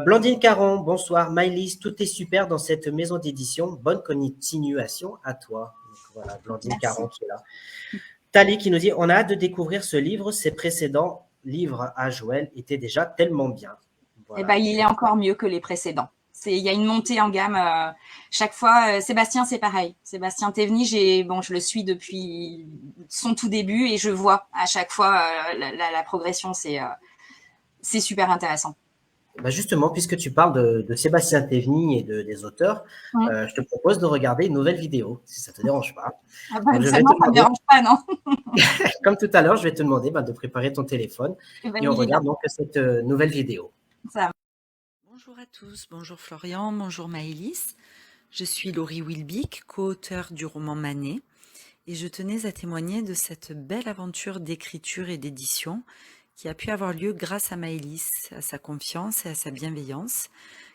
Blandine Caron, bonsoir. Maëlys, tout est super dans cette maison d'édition. Bonne continuation à toi. Donc, voilà, Blandine Caron qui est là. Tali qui nous dit on a hâte de découvrir ce livre. Ses précédents livres à Joëlle étaient déjà tellement bien. Voilà. Eh ben, il est encore mieux que les précédents. Il y a une montée en gamme. Chaque fois, Sébastien, c'est pareil. Sébastien Théveny, je le suis depuis son tout début et je vois à chaque fois la progression. C'est super intéressant. Bah justement, puisque tu parles de Sébastien Théveny et des auteurs, je te propose de regarder une nouvelle vidéo, si ça ne te dérange pas. Ah bah, ça ne me dérange pas, non. Comme tout à l'heure, je vais te demander de préparer ton téléphone et on regarde donc cette nouvelle vidéo. Ça. Bonjour à tous, bonjour Florian, bonjour Maëlys. Je suis Laurie Wilbick, co-auteure du roman Manet, et je tenais à témoigner de cette belle aventure d'écriture et d'édition qui a pu avoir lieu grâce à Maëlys, à sa confiance et à sa bienveillance,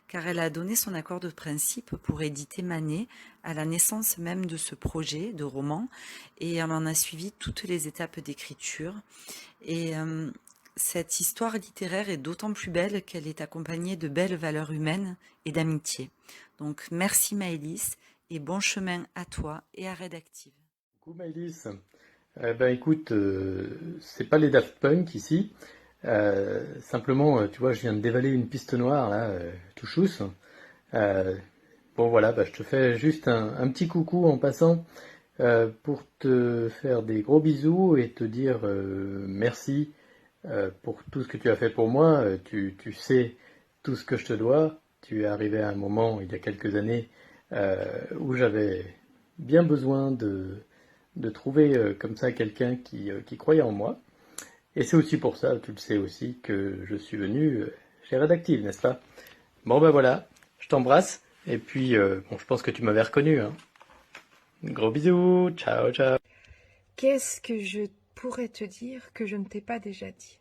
car elle a donné son accord de principe pour éditer Manet à la naissance même de ce projet de roman, et elle en a suivi toutes les étapes d'écriture. Et cette histoire littéraire est d'autant plus belle qu'elle est accompagnée de belles valeurs humaines et d'amitié. Donc merci Maëlys, et bon chemin à toi et à Rédactive. Coucou Maëlys. Écoute, c'est pas les Daft Punk ici. Simplement, tu vois, je viens de dévaler une piste noire là, tout chousse. Bon voilà, je te fais juste un petit coucou en passant pour te faire des gros bisous et te dire merci pour tout ce que tu as fait pour moi. Tu sais tout ce que je te dois. Tu es arrivé à un moment, il y a quelques années, où j'avais bien besoin de de trouver comme ça quelqu'un qui croyait en moi. Et c'est aussi pour ça, tu le sais aussi, que je suis venu chez Redactive, n'est-ce pas? Bon ben voilà, je t'embrasse. Et puis, bon, je pense que tu m'avais reconnu, hein. Gros bisous, ciao, ciao. Qu'est-ce que je pourrais te dire que je ne t'ai pas déjà dit?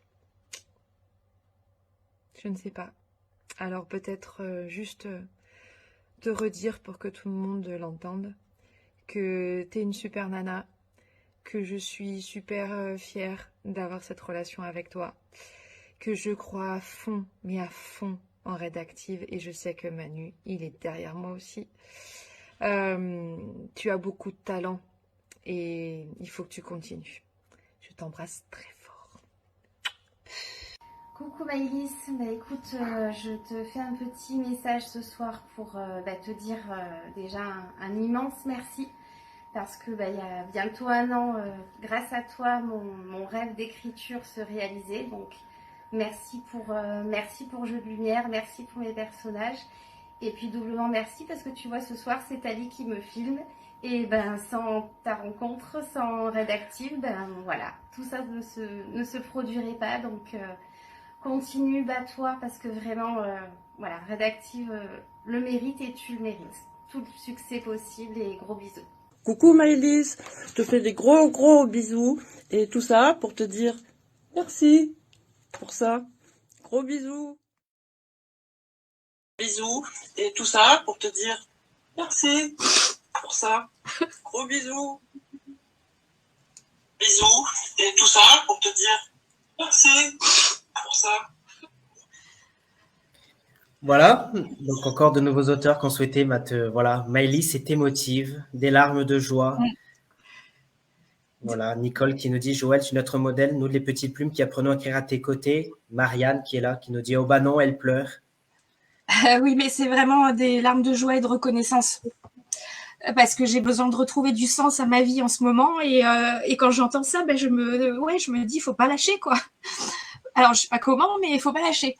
Je ne sais pas. Alors peut-être juste te redire pour que tout le monde l'entende que t'es une super nana, que je suis super fière d'avoir cette relation avec toi, que je crois à fond, mais à fond en Redactive, et je sais que Manu, il est derrière moi aussi. Tu as beaucoup de talent et il faut que tu continues. Je t'embrasse très fort. Coucou Maëlys, écoute, je te fais un petit message ce soir pour te dire déjà un immense merci. Parce que il y a bientôt 1 an, grâce à toi, mon rêve d'écriture se réalisait. Donc merci pour Jeux de Lumière, merci pour mes personnages. Et puis doublement merci parce que tu vois, ce soir, c'est Tali qui me filme. Et sans ta rencontre, sans Redactive, voilà, tout ça ne se produirait pas. Donc continue, bats-toi parce que vraiment, voilà, Redactive le mérite et tu le mérites. Tout le succès possible et gros bisous. Coucou Maëlys, je te fais des gros bisous et tout ça pour te dire merci pour ça. Gros bisous. Bisous et tout ça pour te dire merci pour ça. Gros bisous. Bisous et tout ça pour te dire merci pour ça. Voilà, donc encore de nouveaux auteurs qu'on souhaitait, voilà, Maëlys est émotive, des larmes de joie. Voilà, Nicole qui nous dit, Joël, tu es notre modèle, nous les petites plumes qui apprenons à écrire à tes côtés. Marianne qui est là, qui nous dit, oh bah non, elle pleure. Oui, mais c'est vraiment des larmes de joie et de reconnaissance. Parce que j'ai besoin de retrouver du sens à ma vie en ce moment. Et quand j'entends ça, je me dis, il ne faut pas lâcher, quoi. Alors, je ne sais pas comment, mais il ne faut pas lâcher.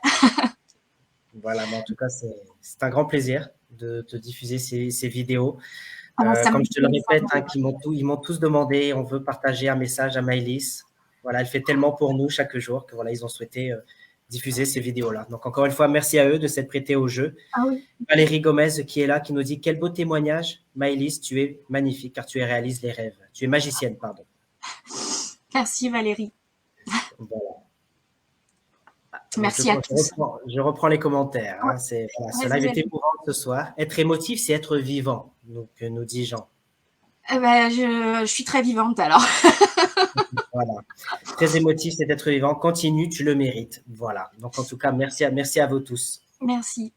Voilà, mais en tout cas, c'est un grand plaisir de te diffuser ces vidéos. Alors, comme je te le répète, ils m'ont tous demandé, on veut partager un message à Maëlys. Voilà, elle fait tellement pour nous chaque jour que voilà, ils ont souhaité diffuser ces vidéos-là. Donc encore une fois, merci à eux de s'être prêtés au jeu. Ah oui. Valérie Gomez qui est là, qui nous dit quel beau témoignage. Maëlys, tu es magnifique car tu réalises les rêves. Tu es magicienne, pardon. Merci Valérie. Voilà. Merci à tous. Je reprends les commentaires. Hein. Ce live est émouvant ce soir. Être émotif, c'est être vivant, donc, nous dit Jean. Je suis très vivante alors. Voilà. Très émotif, c'est être vivant. Continue, tu le mérites. Voilà. Donc en tout cas, merci à vous tous. Merci.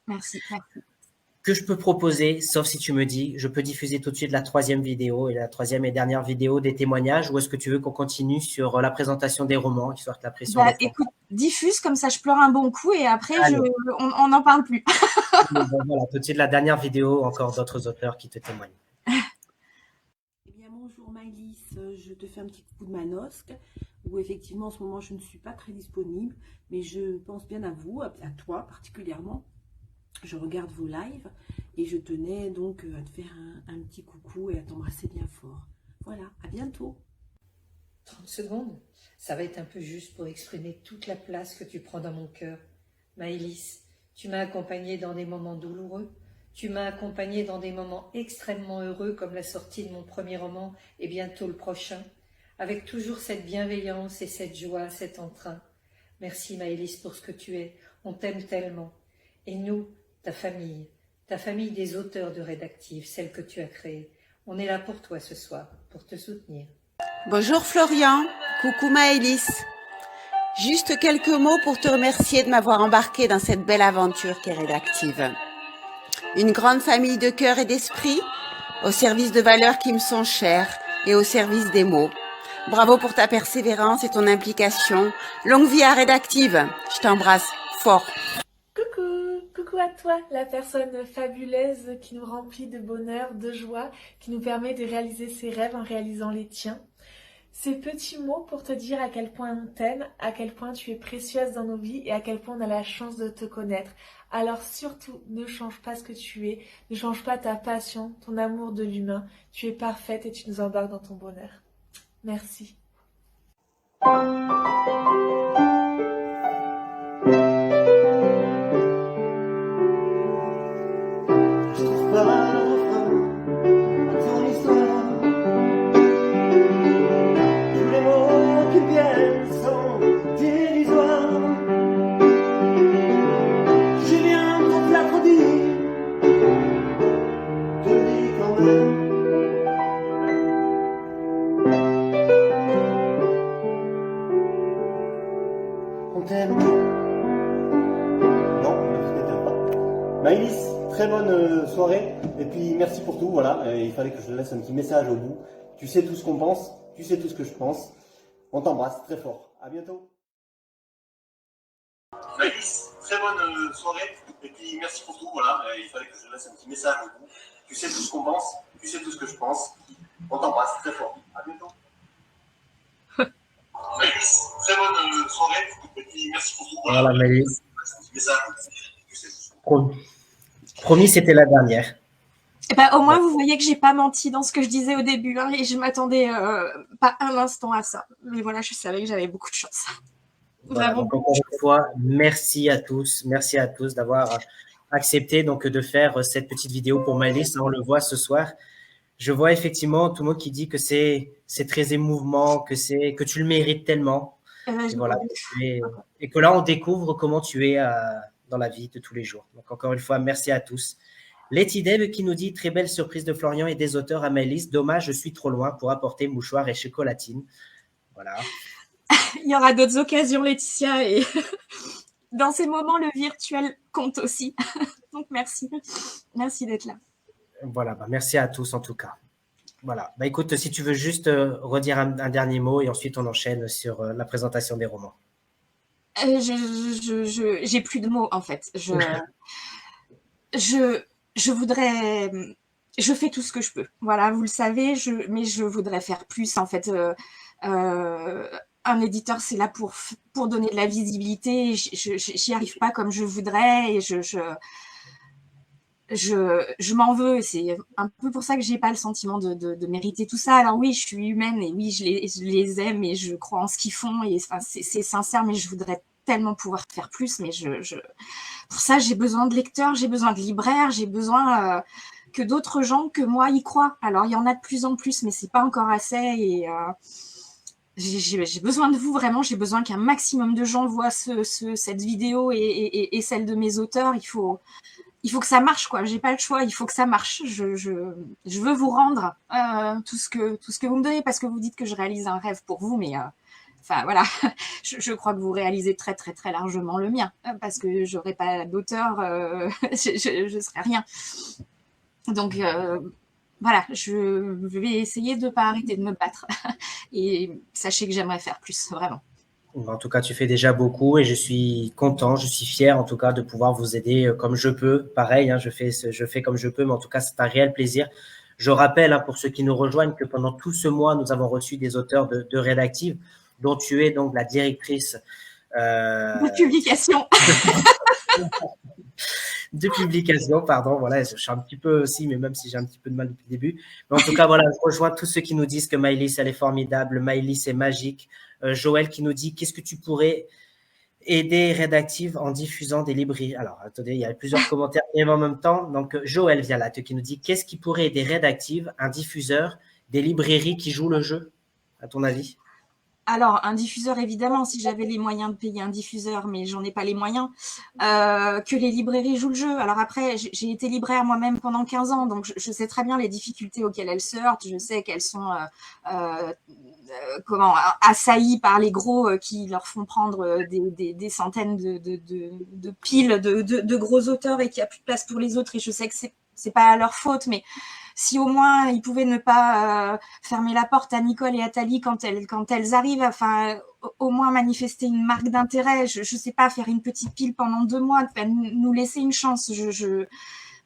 Que je peux proposer, sauf si tu me dis, je peux diffuser tout de suite la 3e vidéo et la 3e et dernière vidéo des témoignages, ou est-ce que tu veux qu'on continue sur la présentation des romans, histoire que la pression... écoute, diffuse, comme ça je pleure un bon coup et après on n'en parle plus. Voilà, tout de suite la dernière vidéo, encore d'autres auteurs qui te témoignent. Eh bien, bonjour Maëlys, je te fais un petit coucou de Manosque, où effectivement en ce moment je ne suis pas très disponible, mais je pense bien à vous, à toi particulièrement. Je regarde vos lives et je tenais donc à te faire un petit coucou et à t'embrasser bien fort. Voilà, à bientôt. 30 secondes, ça va être un peu juste pour exprimer toute la place que tu prends dans mon cœur. Maëlys, tu m'as accompagnée dans des moments douloureux, tu m'as accompagnée dans des moments extrêmement heureux comme la sortie de mon premier roman et bientôt le prochain, avec toujours cette bienveillance et cette joie, cet entrain. Merci Maëlys pour ce que tu es, on t'aime tellement. Et nous, ta famille des auteurs de Redactive, celle que tu as créée. On est là pour toi ce soir, pour te soutenir. Bonjour Florian, coucou Maëlys. Juste quelques mots pour te remercier de m'avoir embarqué dans cette belle aventure qu'est Redactive. Une grande famille de cœur et d'esprit, au service de valeurs qui me sont chères et au service des mots. Bravo pour ta persévérance et ton implication. Longue vie à Redactive. Je t'embrasse fort. Coucou à toi, la personne fabuleuse qui nous remplit de bonheur, de joie, qui nous permet de réaliser ses rêves en réalisant les tiens. Ces petits mots pour te dire à quel point on t'aime, à quel point tu es précieuse dans nos vies et à quel point on a la chance de te connaître. Alors surtout, ne change pas ce que tu es, ne change pas ta passion, ton amour de l'humain. Tu es parfaite et tu nous embarques dans ton bonheur. Merci. Je trouve pas le refrain à ton histoire. Tous les mots qui viennent sont dérisoires. J'ai bien pour te l'applaudir, te le dis quand même. On t'aime. Non, ne vous éteins pas. Maëlys, très bonne soirée. Et puis merci pour tout. Voilà, il fallait que je te laisse un petit message au bout. Tu sais tout ce qu'on pense, tu sais tout ce que je pense. On t'embrasse très fort. À bientôt. Maëlys, très bonne soirée. Et puis merci pour tout. Voilà, il fallait que je te laisse un petit message au bout. Tu sais tout ce qu'on pense, tu sais tout ce que je pense. On t'embrasse très fort. À bientôt. Maëlys, très bonne soirée. Et puis merci pour tout. Voilà, Maëlys. Un petit message au bout. Tu sais tout ce qu'on Promis, Promis, c'était la dernière. Eh ben, au moins, vous voyez que j'ai pas menti dans ce que je disais au début, hein, et je m'attendais pas un instant à ça. Mais voilà, je savais que j'avais beaucoup de chance. Voilà, Vraiment. donc encore une fois, merci à tous d'avoir accepté donc de faire cette petite vidéo pour Maëlys. On le voit ce soir. Je vois effectivement tout le monde qui dit que c'est très émouvant, que tu le mérites tellement. Et voilà, et que là on découvre comment tu es dans la vie de tous les jours. Donc encore une fois, merci à tous. Letty Deb qui nous dit très belle surprise de Florian et des auteurs à Maëlys. Dommage, je suis trop loin pour apporter mouchoirs et chocolatine. Voilà. Il y aura d'autres occasions, Laetitia, et dans ces moments, le virtuel compte aussi. Donc merci. Merci d'être là. Voilà, merci à tous en tout cas. Voilà. Écoute, si tu veux juste redire un dernier mot et ensuite on enchaîne sur la présentation des romans. J'ai plus de mots en fait. Je voudrais. Je fais tout ce que je peux. Voilà, vous le savez, mais je voudrais faire plus en fait. Un éditeur, c'est là pour donner de la visibilité. J'y arrive pas comme je voudrais et je m'en veux. C'est un peu pour ça que j'ai pas le sentiment de mériter tout ça. Alors oui, je suis humaine et oui, je les aime et je crois en ce qu'ils font et enfin, c'est sincère, mais je voudrais tellement pouvoir faire plus. Mais pour ça, j'ai besoin de lecteurs, j'ai besoin de libraires, j'ai besoin que d'autres gens que moi y croient. Alors il y en a de plus en plus, mais c'est pas encore assez et j'ai besoin de vous, vraiment, j'ai besoin qu'un maximum de gens voient cette vidéo et celle de mes auteurs. Il faut que ça marche, quoi. J'ai pas le choix, il faut que ça marche. Je veux vous rendre tout ce que vous me donnez, parce que vous dites que je réalise un rêve pour vous, mais enfin voilà, je crois que vous réalisez très très très largement le mien, parce que j'aurais pas d'auteur, je serais rien. Donc voilà, je vais essayer de ne pas arrêter de me battre. Et sachez que j'aimerais faire plus, vraiment. En tout cas, tu fais déjà beaucoup et je suis content, je suis fier en tout cas de pouvoir vous aider comme je peux. Pareil, hein, je fais comme je peux, mais en tout cas, c'est un réel plaisir. Je rappelle pour ceux qui nous rejoignent que pendant tout ce mois, nous avons reçu des auteurs de Rédactive, dont tu es donc la directrice de publication. De publication, pardon, voilà, je suis un petit peu aussi, mais même si j'ai un petit peu de mal depuis le début. Mais en tout cas, voilà, je rejoins tous ceux qui nous disent que Maëlys, elle est formidable, Maëlys est magique. Joël qui nous dit, qu'est-ce que tu pourrais aider Rédactive en diffusant des librairies? Alors, attendez, il y a plusieurs commentaires en même temps. Donc, Joël vient là, qui nous dit, qu'est-ce qui pourrait aider Rédactive, un diffuseur, des librairies qui jouent le jeu, à ton avis? Alors, un diffuseur, évidemment, si j'avais les moyens de payer un diffuseur, mais j'en ai pas les moyens, que les librairies jouent le jeu. Alors après, j'ai été libraire moi-même pendant 15 ans, donc je sais très bien les difficultés auxquelles elles se heurtent. Je sais qu'elles sont assaillies par les gros qui leur font prendre des centaines de piles de gros auteurs et qu'il n'y a plus de place pour les autres. Et je sais que c'est pas leur faute, mais si au moins ils pouvaient ne pas fermer la porte à Nicole et à Thalie quand elles arrivent, enfin au moins manifester une marque d'intérêt, je sais pas, faire une petite pile pendant 2 mois, nous laisser une chance,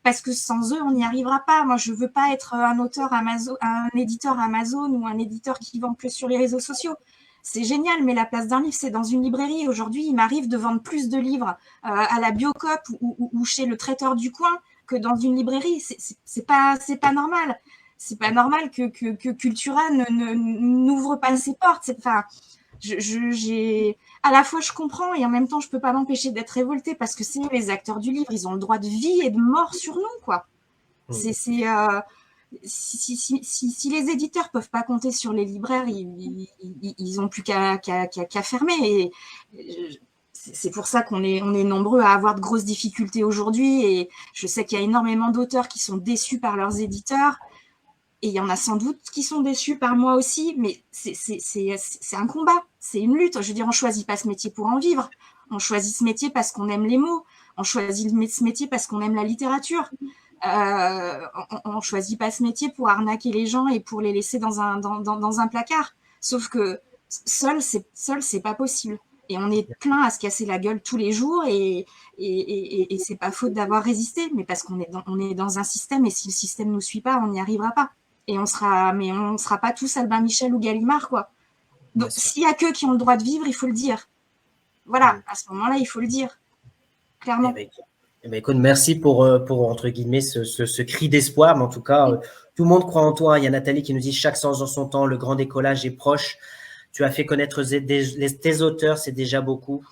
parce que sans eux on n'y arrivera pas. Moi je veux pas être un auteur Amazon, un éditeur Amazon ou un éditeur qui vend que sur les réseaux sociaux. C'est génial, mais la place d'un livre, c'est dans une librairie. Aujourd'hui, il m'arrive de vendre plus de livres à la Biocop ou chez le traiteur du coin que dans une librairie. C'est pas normal. C'est pas normal que Cultura n'ouvre pas ses portes. Enfin, à la fois, je comprends et en même temps, je peux pas m'empêcher d'être révoltée parce que c'est les acteurs du livre. Ils ont le droit de vie et de mort sur nous, quoi. Si les éditeurs peuvent pas compter sur les libraires, ils ont plus qu'à fermer. Et c'est pour ça qu'on est nombreux à avoir de grosses difficultés aujourd'hui. Et je sais qu'il y a énormément d'auteurs qui sont déçus par leurs éditeurs. Et il y en a sans doute qui sont déçus par moi aussi. Mais c'est un combat, c'est une lutte. Je veux dire, on choisit pas ce métier pour en vivre. On choisit ce métier parce qu'on aime les mots. On choisit ce métier parce qu'on aime la littérature. On choisit pas ce métier pour arnaquer les gens et pour les laisser dans un placard. Sauf que seul, c'est pas possible. Et on est plein à se casser la gueule tous les jours et c'est pas faute d'avoir résisté, mais parce qu'on est dans un système et si le système nous suit pas, on n'y arrivera pas. Et on sera pas tous Albin Michel ou Gallimard, quoi. Donc, s'il y a qu'eux qui ont le droit de vivre, il faut le dire. Voilà, à ce moment-là, il faut le dire. Clairement. Écoute, merci pour entre guillemets ce cri d'espoir, mais en tout cas, tout le monde croit en toi. Il y a Nathalie qui nous dit chaque sens dans son temps, le grand décollage est proche. Tu as fait connaître tes auteurs, c'est déjà beaucoup.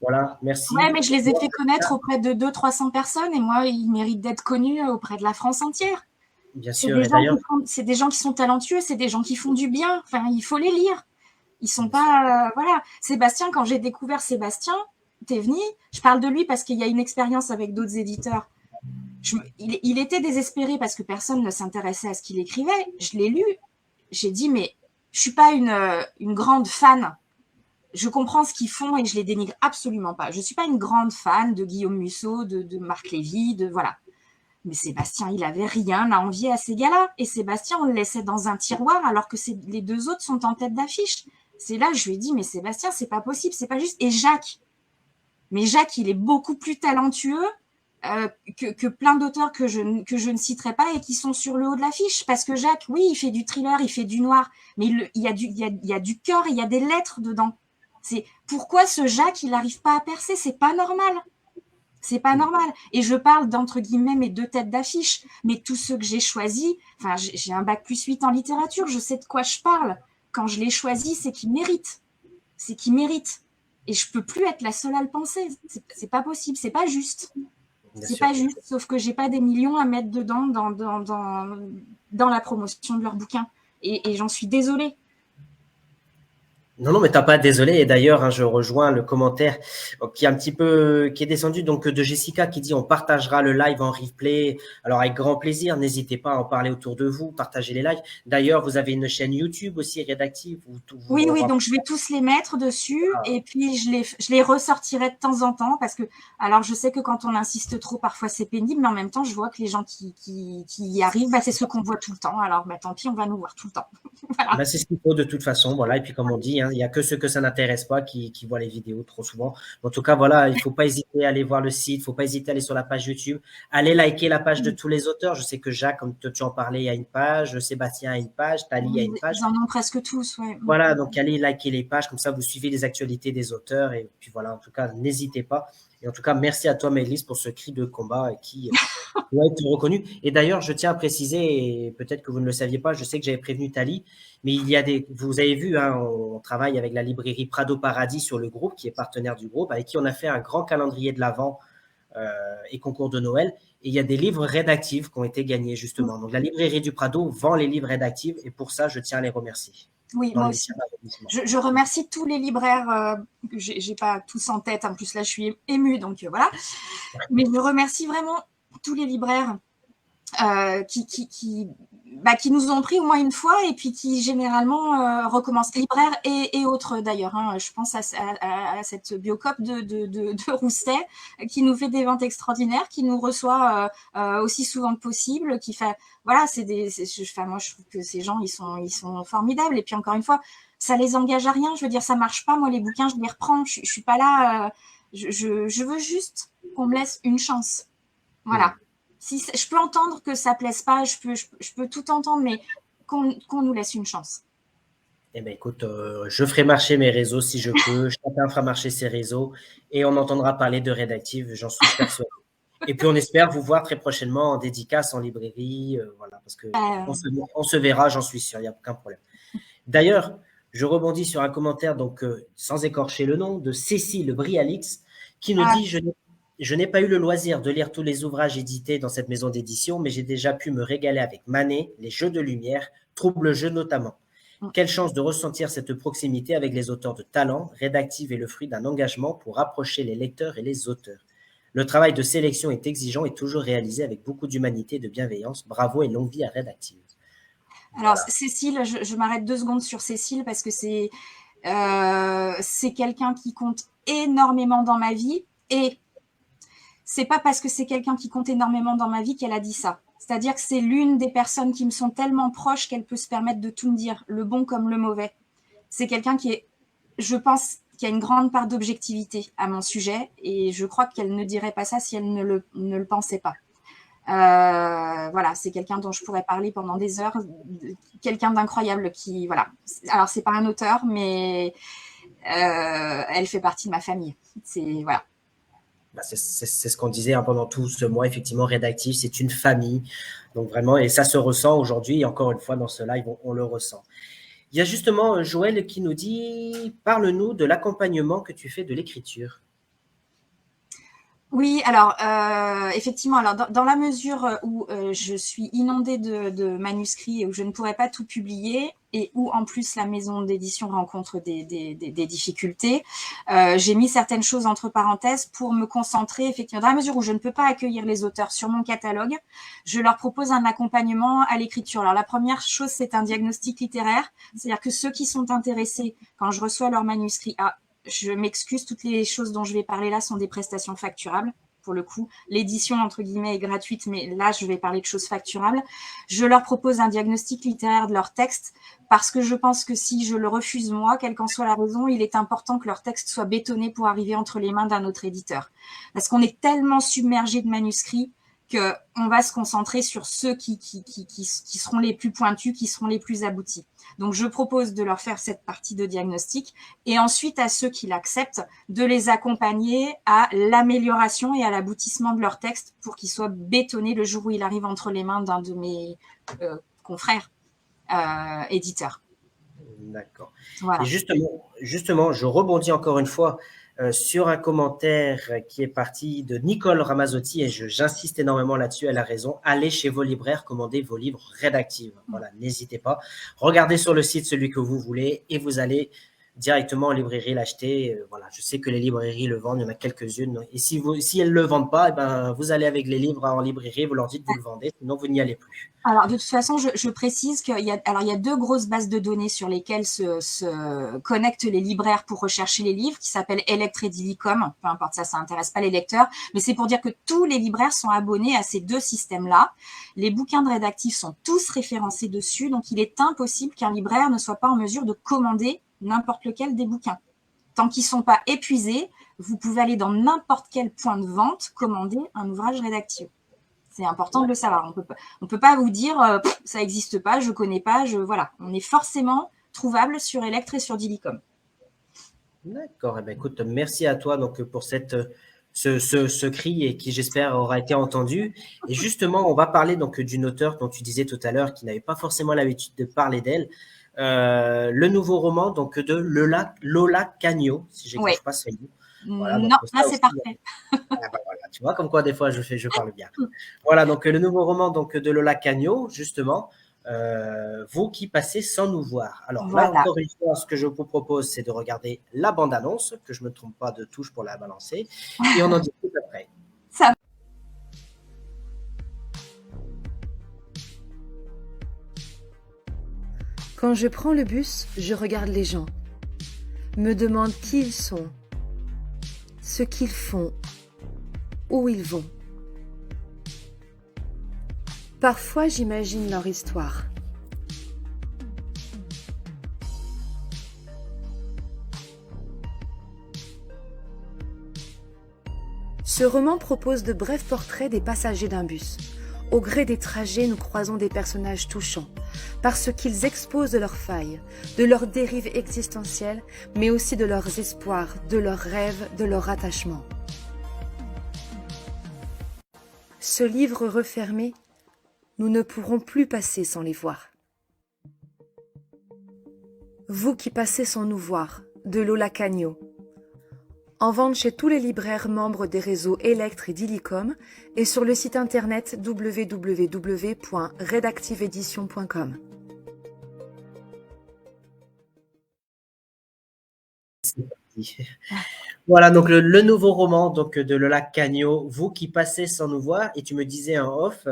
Voilà, merci. Ouais, mais je les ai fait connaître auprès de 200-300 personnes et moi, ils méritent d'être connus auprès de la France entière. Bien sûr, et d'ailleurs. C'est des gens qui sont talentueux, c'est des gens qui font du bien. Enfin, il faut les lire. Ils sont pas. Voilà. Sébastien, quand j'ai découvert Sébastien Théveny, je parle de lui parce qu'il y a une expérience avec d'autres éditeurs. Il était désespéré parce que personne ne s'intéressait à ce qu'il écrivait. Je l'ai lu. J'ai dit, mais je suis pas une grande fan. Je comprends ce qu'ils font et je les dénigre absolument pas. Je suis pas une grande fan de Guillaume Musso, de Marc Lévy, voilà. Mais Sébastien, il avait rien à envier à ces gars-là. Et Sébastien, on le laissait dans un tiroir alors que les deux autres sont en tête d'affiche. C'est là, je lui ai dit, mais Sébastien, c'est pas possible, c'est pas juste. Et Jacques, il est beaucoup plus talentueux que plein d'auteurs que je ne citerai pas et qui sont sur le haut de l'affiche. Parce que Jacques, oui, il fait du thriller, il fait du noir, mais il y a du cœur, il y a des lettres dedans. C'est pourquoi ce Jacques, il n'arrive pas à percer, c'est pas normal. C'est pas normal. Et je parle d'entre guillemets mes deux têtes d'affiche, mais tous ceux que j'ai choisis, enfin, j'ai un bac+8 en littérature, je sais de quoi je parle. Quand je les choisis, c'est qu'ils méritent. C'est qu'ils méritent. Et je peux plus être la seule à le penser. C'est pas possible, c'est pas juste. C'est pas juste, sauf que j'ai pas des millions à mettre dedans dans la promotion de leur bouquin. Et j'en suis désolée. Non, mais t'as pas désolé. Et d'ailleurs, je rejoins le commentaire qui est descendu donc de Jessica qui dit on partagera le live en replay. Alors avec grand plaisir, n'hésitez pas à en parler autour de vous, partagez les lives. D'ailleurs, vous avez une chaîne YouTube aussi rédactive. Oui, donc je vais tous les mettre dessus et puis je les ressortirai de temps en temps parce que alors je sais que quand on insiste trop, parfois c'est pénible, mais en même temps, je vois que les gens qui y arrivent, c'est ceux qu'on voit tout le temps. Alors tant pis, on va nous voir tout le temps. Voilà. C'est ce qu'il faut de toute façon. Voilà. Et puis comme on dit, il n'y a que ceux que ça n'intéresse pas qui voient les vidéos trop souvent. En tout cas, voilà, il ne faut pas hésiter à aller voir le site, il ne faut pas hésiter à aller sur la page YouTube, allez liker la page de tous les auteurs. Je sais que Jacques, comme tu en parlais, il y a une page, Sébastien a une page, Thalie a une page. Ils en ont presque tous, ouais. Voilà, donc allez liker les pages, comme ça vous suivez les actualités des auteurs. Et puis voilà, en tout cas, n'hésitez pas. Et en tout cas, merci à toi, Maëlys, pour ce cri de combat qui doit être reconnu. Et d'ailleurs, je tiens à préciser, et peut-être que vous ne le saviez pas, je sais que j'avais prévenu Thalie, mais vous avez vu, on travaille avec la librairie Prado Paradis sur le groupe, qui est partenaire du groupe, avec qui on a fait un grand calendrier de l'Avent et concours de Noël. Et il y a des livres rédactifs qui ont été gagnés, justement. Donc, la librairie du Prado vend les livres rédactifs, et pour ça, je tiens à les remercier. Oui, moi aussi. Je remercie tous les libraires que j'ai pas tous en tête. En plus, là, je suis émue, donc voilà. Mais je remercie vraiment tous les libraires qui nous ont pris au moins une fois et puis qui généralement recommencent. Libraires et autres d'ailleurs. Je pense à cette Biocop de Roustet qui nous fait des ventes extraordinaires, qui nous reçoit aussi souvent que possible, qui fait voilà, moi je trouve que ces gens ils sont formidables et puis encore une fois ça les engage à rien. Je veux dire ça marche pas, moi les bouquins je les reprends, je suis pas là. Je veux juste qu'on me laisse une chance. Voilà. Si je peux entendre que ça plaise pas, je peux tout entendre, mais qu'on nous laisse une chance. Eh bien, écoute, je ferai marcher mes réseaux si je peux. Chacun fera marcher ses réseaux et on entendra parler de rédactive, j'en suis persuadé. Et puis, on espère vous voir très prochainement en dédicace, en librairie. Voilà. parce que on se verra, j'en suis sûr, il n'y a aucun problème. D'ailleurs, je rebondis sur un commentaire, donc sans écorcher le nom, de Cécile Brialix, qui nous dit je n'ai pas eu le loisir de lire tous les ouvrages édités dans cette maison d'édition, mais j'ai déjà pu me régaler avec Manet, les jeux de lumière, Trouble-Jeu notamment. Quelle chance de ressentir cette proximité avec les auteurs de talent. Rédactive est le fruit d'un engagement pour rapprocher les lecteurs et les auteurs. Le travail de sélection est exigeant et toujours réalisé avec beaucoup d'humanité et de bienveillance. Bravo et longue vie à Rédactive. Alors, voilà. Cécile, je m'arrête 2 secondes sur Cécile parce que c'est quelqu'un qui compte énormément dans ma vie, et c'est pas parce que c'est quelqu'un qui compte énormément dans ma vie qu'elle a dit ça. C'est-à-dire que c'est l'une des personnes qui me sont tellement proches qu'elle peut se permettre de tout me dire, le bon comme le mauvais. C'est quelqu'un qui est, je pense, qui a une grande part d'objectivité à mon sujet, et je crois qu'elle ne dirait pas ça si elle ne le pensait pas. Voilà, c'est quelqu'un dont je pourrais parler pendant des heures, quelqu'un d'incroyable qui, voilà. Alors, c'est pas un auteur, mais elle fait partie de ma famille. C'est, voilà. C'est ce qu'on disait pendant tout ce mois, effectivement, Rédactive, c'est une famille. Donc vraiment, et ça se ressent aujourd'hui, et encore une fois, dans ce live, on le ressent. Il y a justement Joël qui nous dit « Parle-nous de l'accompagnement que tu fais de l'écriture ». Oui, alors effectivement, alors dans la mesure où je suis inondée de manuscrits et où je ne pourrais pas tout publier, et où en plus la maison d'édition rencontre des difficultés, j'ai mis certaines choses entre parenthèses pour me concentrer, effectivement, dans la mesure où je ne peux pas accueillir les auteurs sur mon catalogue, je leur propose un accompagnement à l'écriture. Alors la première chose, c'est un diagnostic littéraire, c'est-à-dire que ceux qui sont intéressés, quand je reçois leur manuscrit, je m'excuse, toutes les choses dont je vais parler là sont des prestations facturables. Pour le coup, l'édition, entre guillemets, est gratuite, mais là, je vais parler de choses facturables. Je leur propose un diagnostic littéraire de leur texte parce que je pense que si je le refuse moi, quelle qu'en soit la raison, il est important que leur texte soit bétonné pour arriver entre les mains d'un autre éditeur. Parce qu'on est tellement submergé de manuscrits qu'on va se concentrer sur ceux qui seront les plus pointus, qui seront les plus aboutis. Donc, je propose de leur faire cette partie de diagnostic et ensuite à ceux qui l'acceptent, de les accompagner à l'amélioration et à l'aboutissement de leur texte pour qu'il soit bétonné le jour où il arrive entre les mains d'un de mes confrères éditeurs. D'accord. Voilà. Et justement, je rebondis encore une fois sur un commentaire qui est parti de Nicole Ramazzotti, et j'insiste énormément là-dessus, elle a raison. Allez chez vos libraires, commandez vos livres Rédactive. Voilà, n'hésitez pas. Regardez sur le site celui que vous voulez et vous allez directement en librairie l'acheter. Voilà, je sais que les librairies le vendent, il y en a quelques-unes. Et si elles ne le vendent pas, vous allez avec les livres en librairie, vous leur dites que vous le vendez, sinon vous n'y allez plus. Alors, de toute façon, je précise qu'il y a 2 grosses bases de données sur lesquelles se connectent les libraires pour rechercher les livres, qui s'appellent Elect et Dilicom. Peu importe, ça n'intéresse pas les lecteurs, mais c'est pour dire que tous les libraires sont abonnés à ces 2 systèmes-là. Les bouquins de Rédactive sont tous référencés dessus, donc il est impossible qu'un libraire ne soit pas en mesure de commander n'importe lequel des bouquins. Tant qu'ils ne sont pas épuisés, vous pouvez aller dans n'importe quel point de vente commander un ouvrage Rédactive. C'est important de le savoir. On peut pas vous dire ça n'existe pas, je ne connais pas, voilà. On est forcément trouvable sur Elect et sur Dilicom. D'accord. Écoute, merci à toi donc, pour ce cri et qui, j'espère, aura été entendu. Et justement, on va parler donc d'une auteure dont tu disais tout à l'heure qui n'avait pas forcément l'habitude de parler d'elle. Le nouveau roman donc de Lola Cagno, si je n'écorche pas son nom. Voilà, non, là c'est parfait. Voilà, tu vois, comme quoi des fois je parle bien. Voilà, donc le nouveau roman donc, de Lola Cagno, justement, vous qui passez sans nous voir. Alors là, encore une fois, ce que je vous propose, c'est de regarder la bande-annonce, que je ne me trompe pas de touche pour la balancer, et on en discute après. Ça. Quand je prends le bus, je regarde les gens, me demande qui ils sont, ce qu'ils font, où ils vont. Parfois, j'imagine leur histoire. Ce roman propose de brefs portraits des passagers d'un bus. Au gré des trajets, nous croisons des personnages touchants, parce qu'ils exposent de leurs failles, de leurs dérives existentielles, mais aussi de leurs espoirs, de leurs rêves, de leur attachement. Ce livre refermé nous ne pourrons plus passer sans les voir. Vous qui passez sans nous voir, de Lola Cagno. En vente chez tous les libraires membres des réseaux Electre et Dilicom et sur le site internet www.redactiveedition.com. C'est parti. Voilà, donc le nouveau roman donc, de Lola Cagno, Vous qui passez sans nous voir, et tu me disais en off,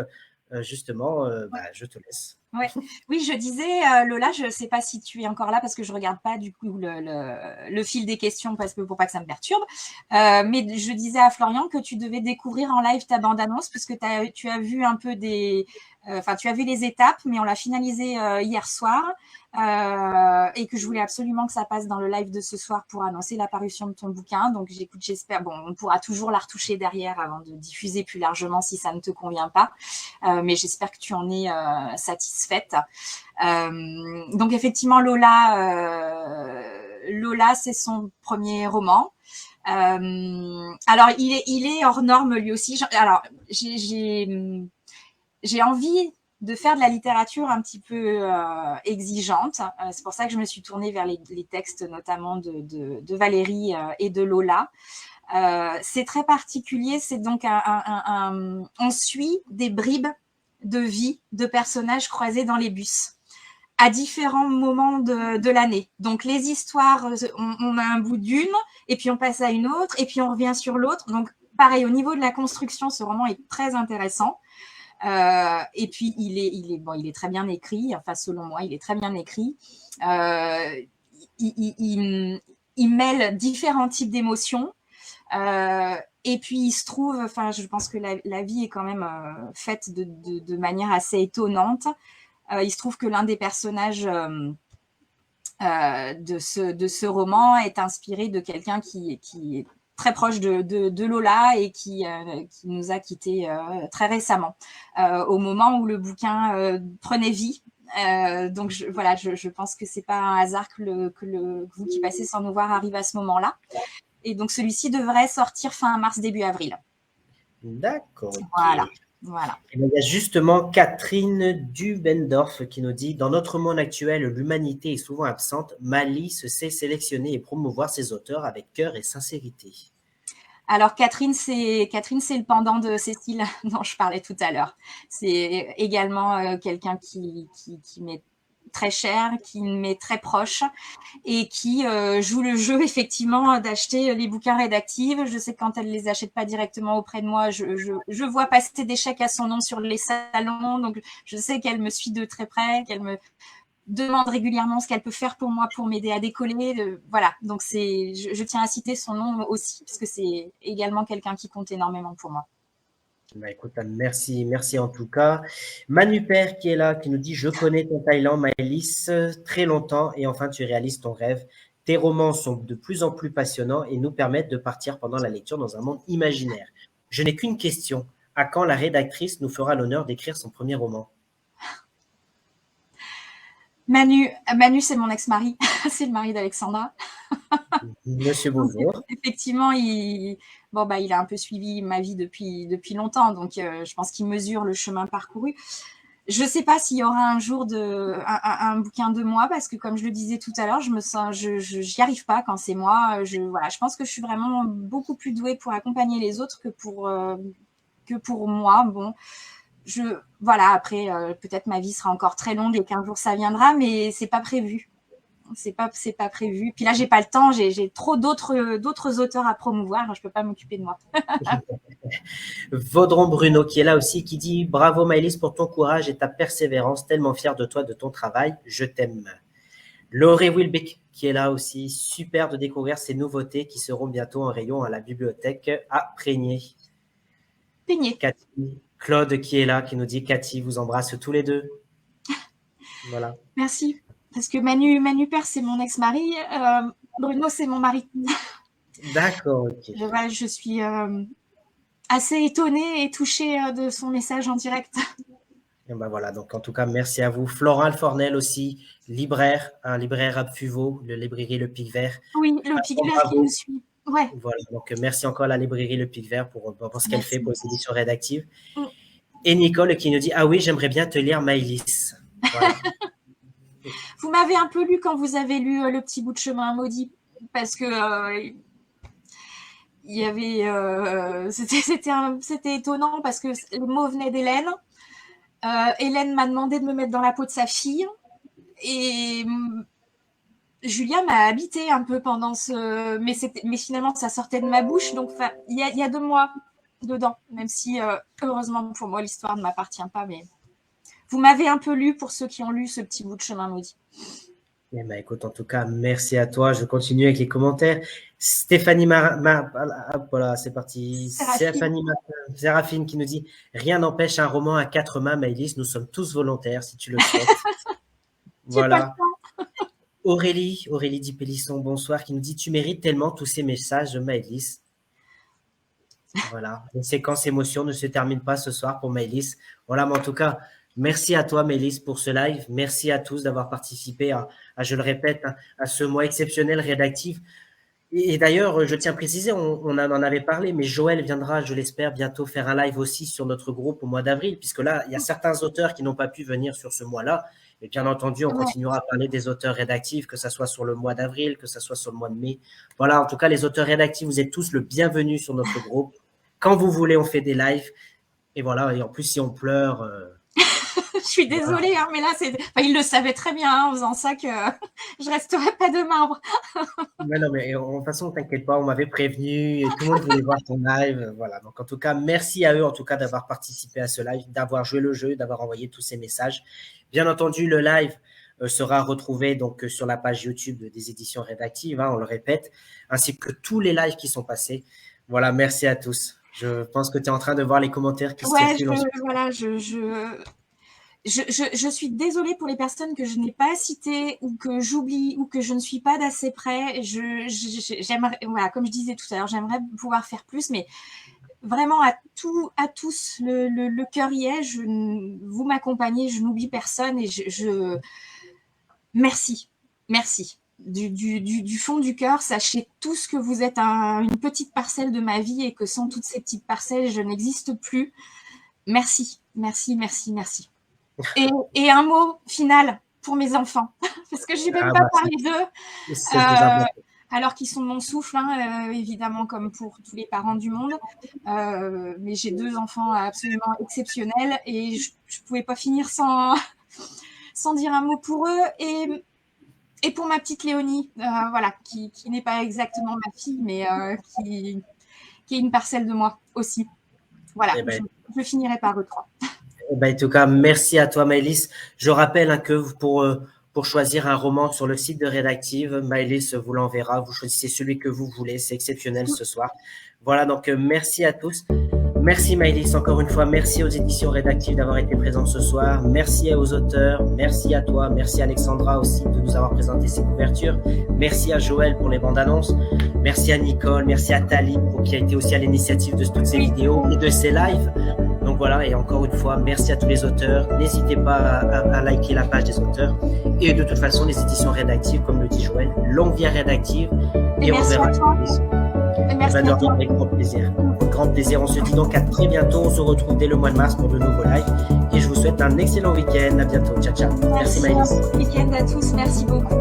justement, je te laisse. Ouais. Oui, je disais, Lola, je ne sais pas si tu es encore là parce que je ne regarde pas du coup le fil des questions pour pas que ça me perturbe. Mais je disais à Florian que tu devais découvrir en live ta bande-annonce parce que tu as vu un peu tu as vu les étapes, mais on l'a finalisé hier soir et que je voulais absolument que ça passe dans le live de ce soir pour annoncer la parution de ton bouquin. Donc j'espère, on pourra toujours la retoucher derrière avant de diffuser plus largement si ça ne te convient pas. Mais j'espère que tu en es satisfaite. Donc effectivement, Lola, c'est son premier roman. Alors il est hors norme lui aussi. Alors j'ai envie de faire de la littérature un petit peu exigeante. C'est pour ça que je me suis tournée vers les textes notamment de Valérie et de Lola. C'est très particulier, c'est donc on suit des bribes de vie de personnages croisés dans les bus à différents moments de l'année. Donc les histoires, on a un bout d'une, et puis on passe à une autre, et puis on revient sur l'autre. Donc pareil, au niveau de la construction, ce roman est très intéressant. Et puis il est très bien écrit, enfin selon moi, il est très bien écrit. Il mêle différents types d'émotions. Et puis il se trouve, enfin je pense que la vie est quand même faite de manière assez étonnante. Il se trouve que l'un des personnages de ce roman est inspiré de quelqu'un qui est très proche de Lola et qui nous a quittés très récemment, au moment où le bouquin prenait vie. Donc je pense que c'est pas un hasard que Vous qui passez sans nous voir arrive à ce moment-là. Et donc celui-ci devrait sortir fin mars, début avril. D'accord. Okay. Voilà. Et bien, il y a justement Catherine Dubendorf qui nous dit « Dans notre monde actuel, l'humanité est souvent absente. Malice sait sélectionner et promouvoir ses auteurs avec cœur et sincérité. » Alors Catherine, c'est le pendant de Cécile dont je parlais tout à l'heure. C'est également quelqu'un qui m'est très cher, qui m'est très proche et qui joue le jeu effectivement d'acheter les bouquins rédactifs. Je sais que quand elle les achète pas directement auprès de moi, je vois passer des chèques à son nom sur les salons, donc je sais qu'elle me suit de très près, qu'elle me demande régulièrement ce qu'elle peut faire pour moi pour m'aider à décoller. Voilà, donc je tiens à citer son nom aussi parce que c'est également quelqu'un qui compte énormément pour moi. Bah écoute, merci en tout cas. Manu Père qui est là, qui nous dit « Je connais ton Thaïlande, Maëlys, très longtemps et enfin tu réalises ton rêve. Tes romans sont de plus en plus passionnants et nous permettent de partir pendant la lecture dans un monde imaginaire. Je n'ai qu'une question. À quand la rédactrice nous fera l'honneur d'écrire son premier roman ?» Manu, c'est mon ex-mari. C'est le mari d'Alexandra. Monsieur Beauvoir. Effectivement, il a un peu suivi ma vie depuis longtemps, donc je pense qu'il mesure le chemin parcouru. Je ne sais pas s'il y aura un jour un bouquin de moi, parce que comme je le disais tout à l'heure, j'y arrive pas quand c'est moi. Je pense que je suis vraiment beaucoup plus douée pour accompagner les autres que pour moi. Bon. Après, peut-être ma vie sera encore très longue et qu'un jour ça viendra, mais c'est pas prévu. C'est pas prévu. Puis là, j'ai pas le temps, j'ai trop d'autres auteurs à promouvoir, je peux pas m'occuper de moi. Vaudron Bruno qui est là aussi, qui dit « Bravo Maëlys pour ton courage et ta persévérance, tellement fier de toi, de ton travail, je t'aime. » Laurie Wilbeck qui est là aussi, super de découvrir ces nouveautés qui seront bientôt en rayon à la bibliothèque à Prégné. Cathy, Claude qui est là, qui nous dit « Cathy vous embrasse tous les deux. » Voilà. Merci. Parce que Manu Père, c'est mon ex-mari. Bruno, c'est mon mari. D'accord, ok. Je suis assez étonnée et touchée de son message en direct. Et ben voilà, donc en tout cas, merci à vous. Florent Alfornel aussi, libraire à Pfuveau, le librairie Le Pic Vert. Oui, Le Pic Vert qui nous suit. Ouais. Voilà, donc merci encore à la librairie Le Pic Vert pour ce qu'elle fait pour les éditions rédactives. Et Nicole qui nous dit « Ah oui, j'aimerais bien te lire, Maëlys. » Voilà. Vous m'avez un peu lu quand vous avez lu Le petit bout de chemin maudit, parce que il y avait, c'était étonnant parce que le mot venait d'Hélène. Hélène m'a demandé de me mettre dans la peau de sa fille et Julia m'a habité un peu pendant ce... Mais finalement, ça sortait de ma bouche, donc il y a 2 mois dedans, même si, heureusement pour moi, l'histoire ne m'appartient pas, mais... Vous m'avez un peu lu pour ceux qui ont lu Ce petit bout de chemin maudit. Eh ben, écoute, en tout cas, merci à toi. Je continue avec les commentaires. Stéphanie voilà, c'est parti. Séraphine qui nous dit « Rien n'empêche un roman à 4 mains, Maëlys. Nous sommes tous volontaires, si tu le souhaites. » Voilà. Aurélie Di Pélisson, bonsoir, qui nous dit « Tu mérites tellement tous ces messages, Maëlys. » Voilà. Les séquences émotions ne se terminent pas ce soir pour Maëlys. Voilà, mais en tout cas... Merci à toi, Maëlys, pour ce live. Merci à tous d'avoir participé à, je le répète, à ce mois exceptionnel rédactif. Et d'ailleurs, je tiens à préciser, on en avait parlé, mais Joël viendra, je l'espère, bientôt faire un live aussi sur notre groupe au mois d'avril, puisque là, il y a certains auteurs qui n'ont pas pu venir sur ce mois-là. Et bien entendu, on continuera à parler des auteurs rédactifs, que ce soit sur le mois d'avril, que ce soit sur le mois de mai. Voilà, en tout cas, les auteurs rédactifs, vous êtes tous le bienvenu sur notre groupe. Quand vous voulez, on fait des lives. Et voilà, et en plus, si on pleure... Je suis désolée, hein, mais là, il le savait très bien hein, en faisant ça que je resterai pas de marbre. Mais non, mais de toute façon, t'inquiète pas, on m'avait prévenu et tout le monde voulait voir ton live. Voilà. Donc, en tout cas, merci à eux en tout cas d'avoir participé à ce live, d'avoir joué le jeu, d'avoir envoyé tous ces messages. Bien entendu, le live sera retrouvé donc sur la page YouTube des éditions rédactives, hein, on le répète, ainsi que tous les lives qui sont passés. Voilà, merci à tous. Je pense que tu es en train de voir les commentaires qui circulent. Voilà, je suis désolée pour les personnes que je n'ai pas citées ou que j'oublie ou que je ne suis pas d'assez près. J'aimerais, voilà, comme je disais tout à l'heure, j'aimerais pouvoir faire plus, mais vraiment à tous, le cœur y est. Vous m'accompagnez, je n'oublie personne et merci. Du fond du cœur, sachez tous que vous êtes une petite parcelle de ma vie et que sans toutes ces petites parcelles, je n'existe plus. Merci. Et un mot final pour mes enfants, parce que je n'ai même pas parlé d'eux, alors qu'ils sont mon souffle, hein, évidemment, comme pour tous les parents du monde. Mais j'ai 2 enfants absolument exceptionnels et je ne pouvais pas finir sans dire un mot pour eux. Et pour ma petite Léonie, voilà, qui n'est pas exactement ma fille, mais qui est une parcelle de moi aussi. Voilà, je finirai par eux 3. En tout cas, merci à toi, Maëlys. Je rappelle hein, que pour choisir un roman sur le site de Rédactive, Maëlys vous l'enverra. Vous choisissez celui que vous voulez. C'est exceptionnel ce soir. Voilà, donc merci à tous. Merci Maëlys, encore une fois. Merci aux éditions Rédactives d'avoir été présentes ce soir. Merci aux auteurs. Merci à toi. Merci à Alexandra aussi de nous avoir présenté ces couvertures. Merci à Joël pour les bandes annonces. Merci à Nicole. Merci à Tali qui a été aussi à l'initiative de toutes ces vidéos et de ces lives. Donc voilà, et encore une fois, merci à tous les auteurs. N'hésitez pas à liker la page des auteurs. Et de toute façon, les éditions Rédactives, comme le dit Joël, longue vie à Rédactive. Et on verra. Merci à toi. Avec grand plaisir. Grand plaisir. On se dit donc à très bientôt. On se retrouve dès le mois de mars pour de nouveaux lives. Et je vous souhaite un excellent week-end. À bientôt. Ciao, ciao. Merci Maëlys. Bon week-end à tous. Merci beaucoup.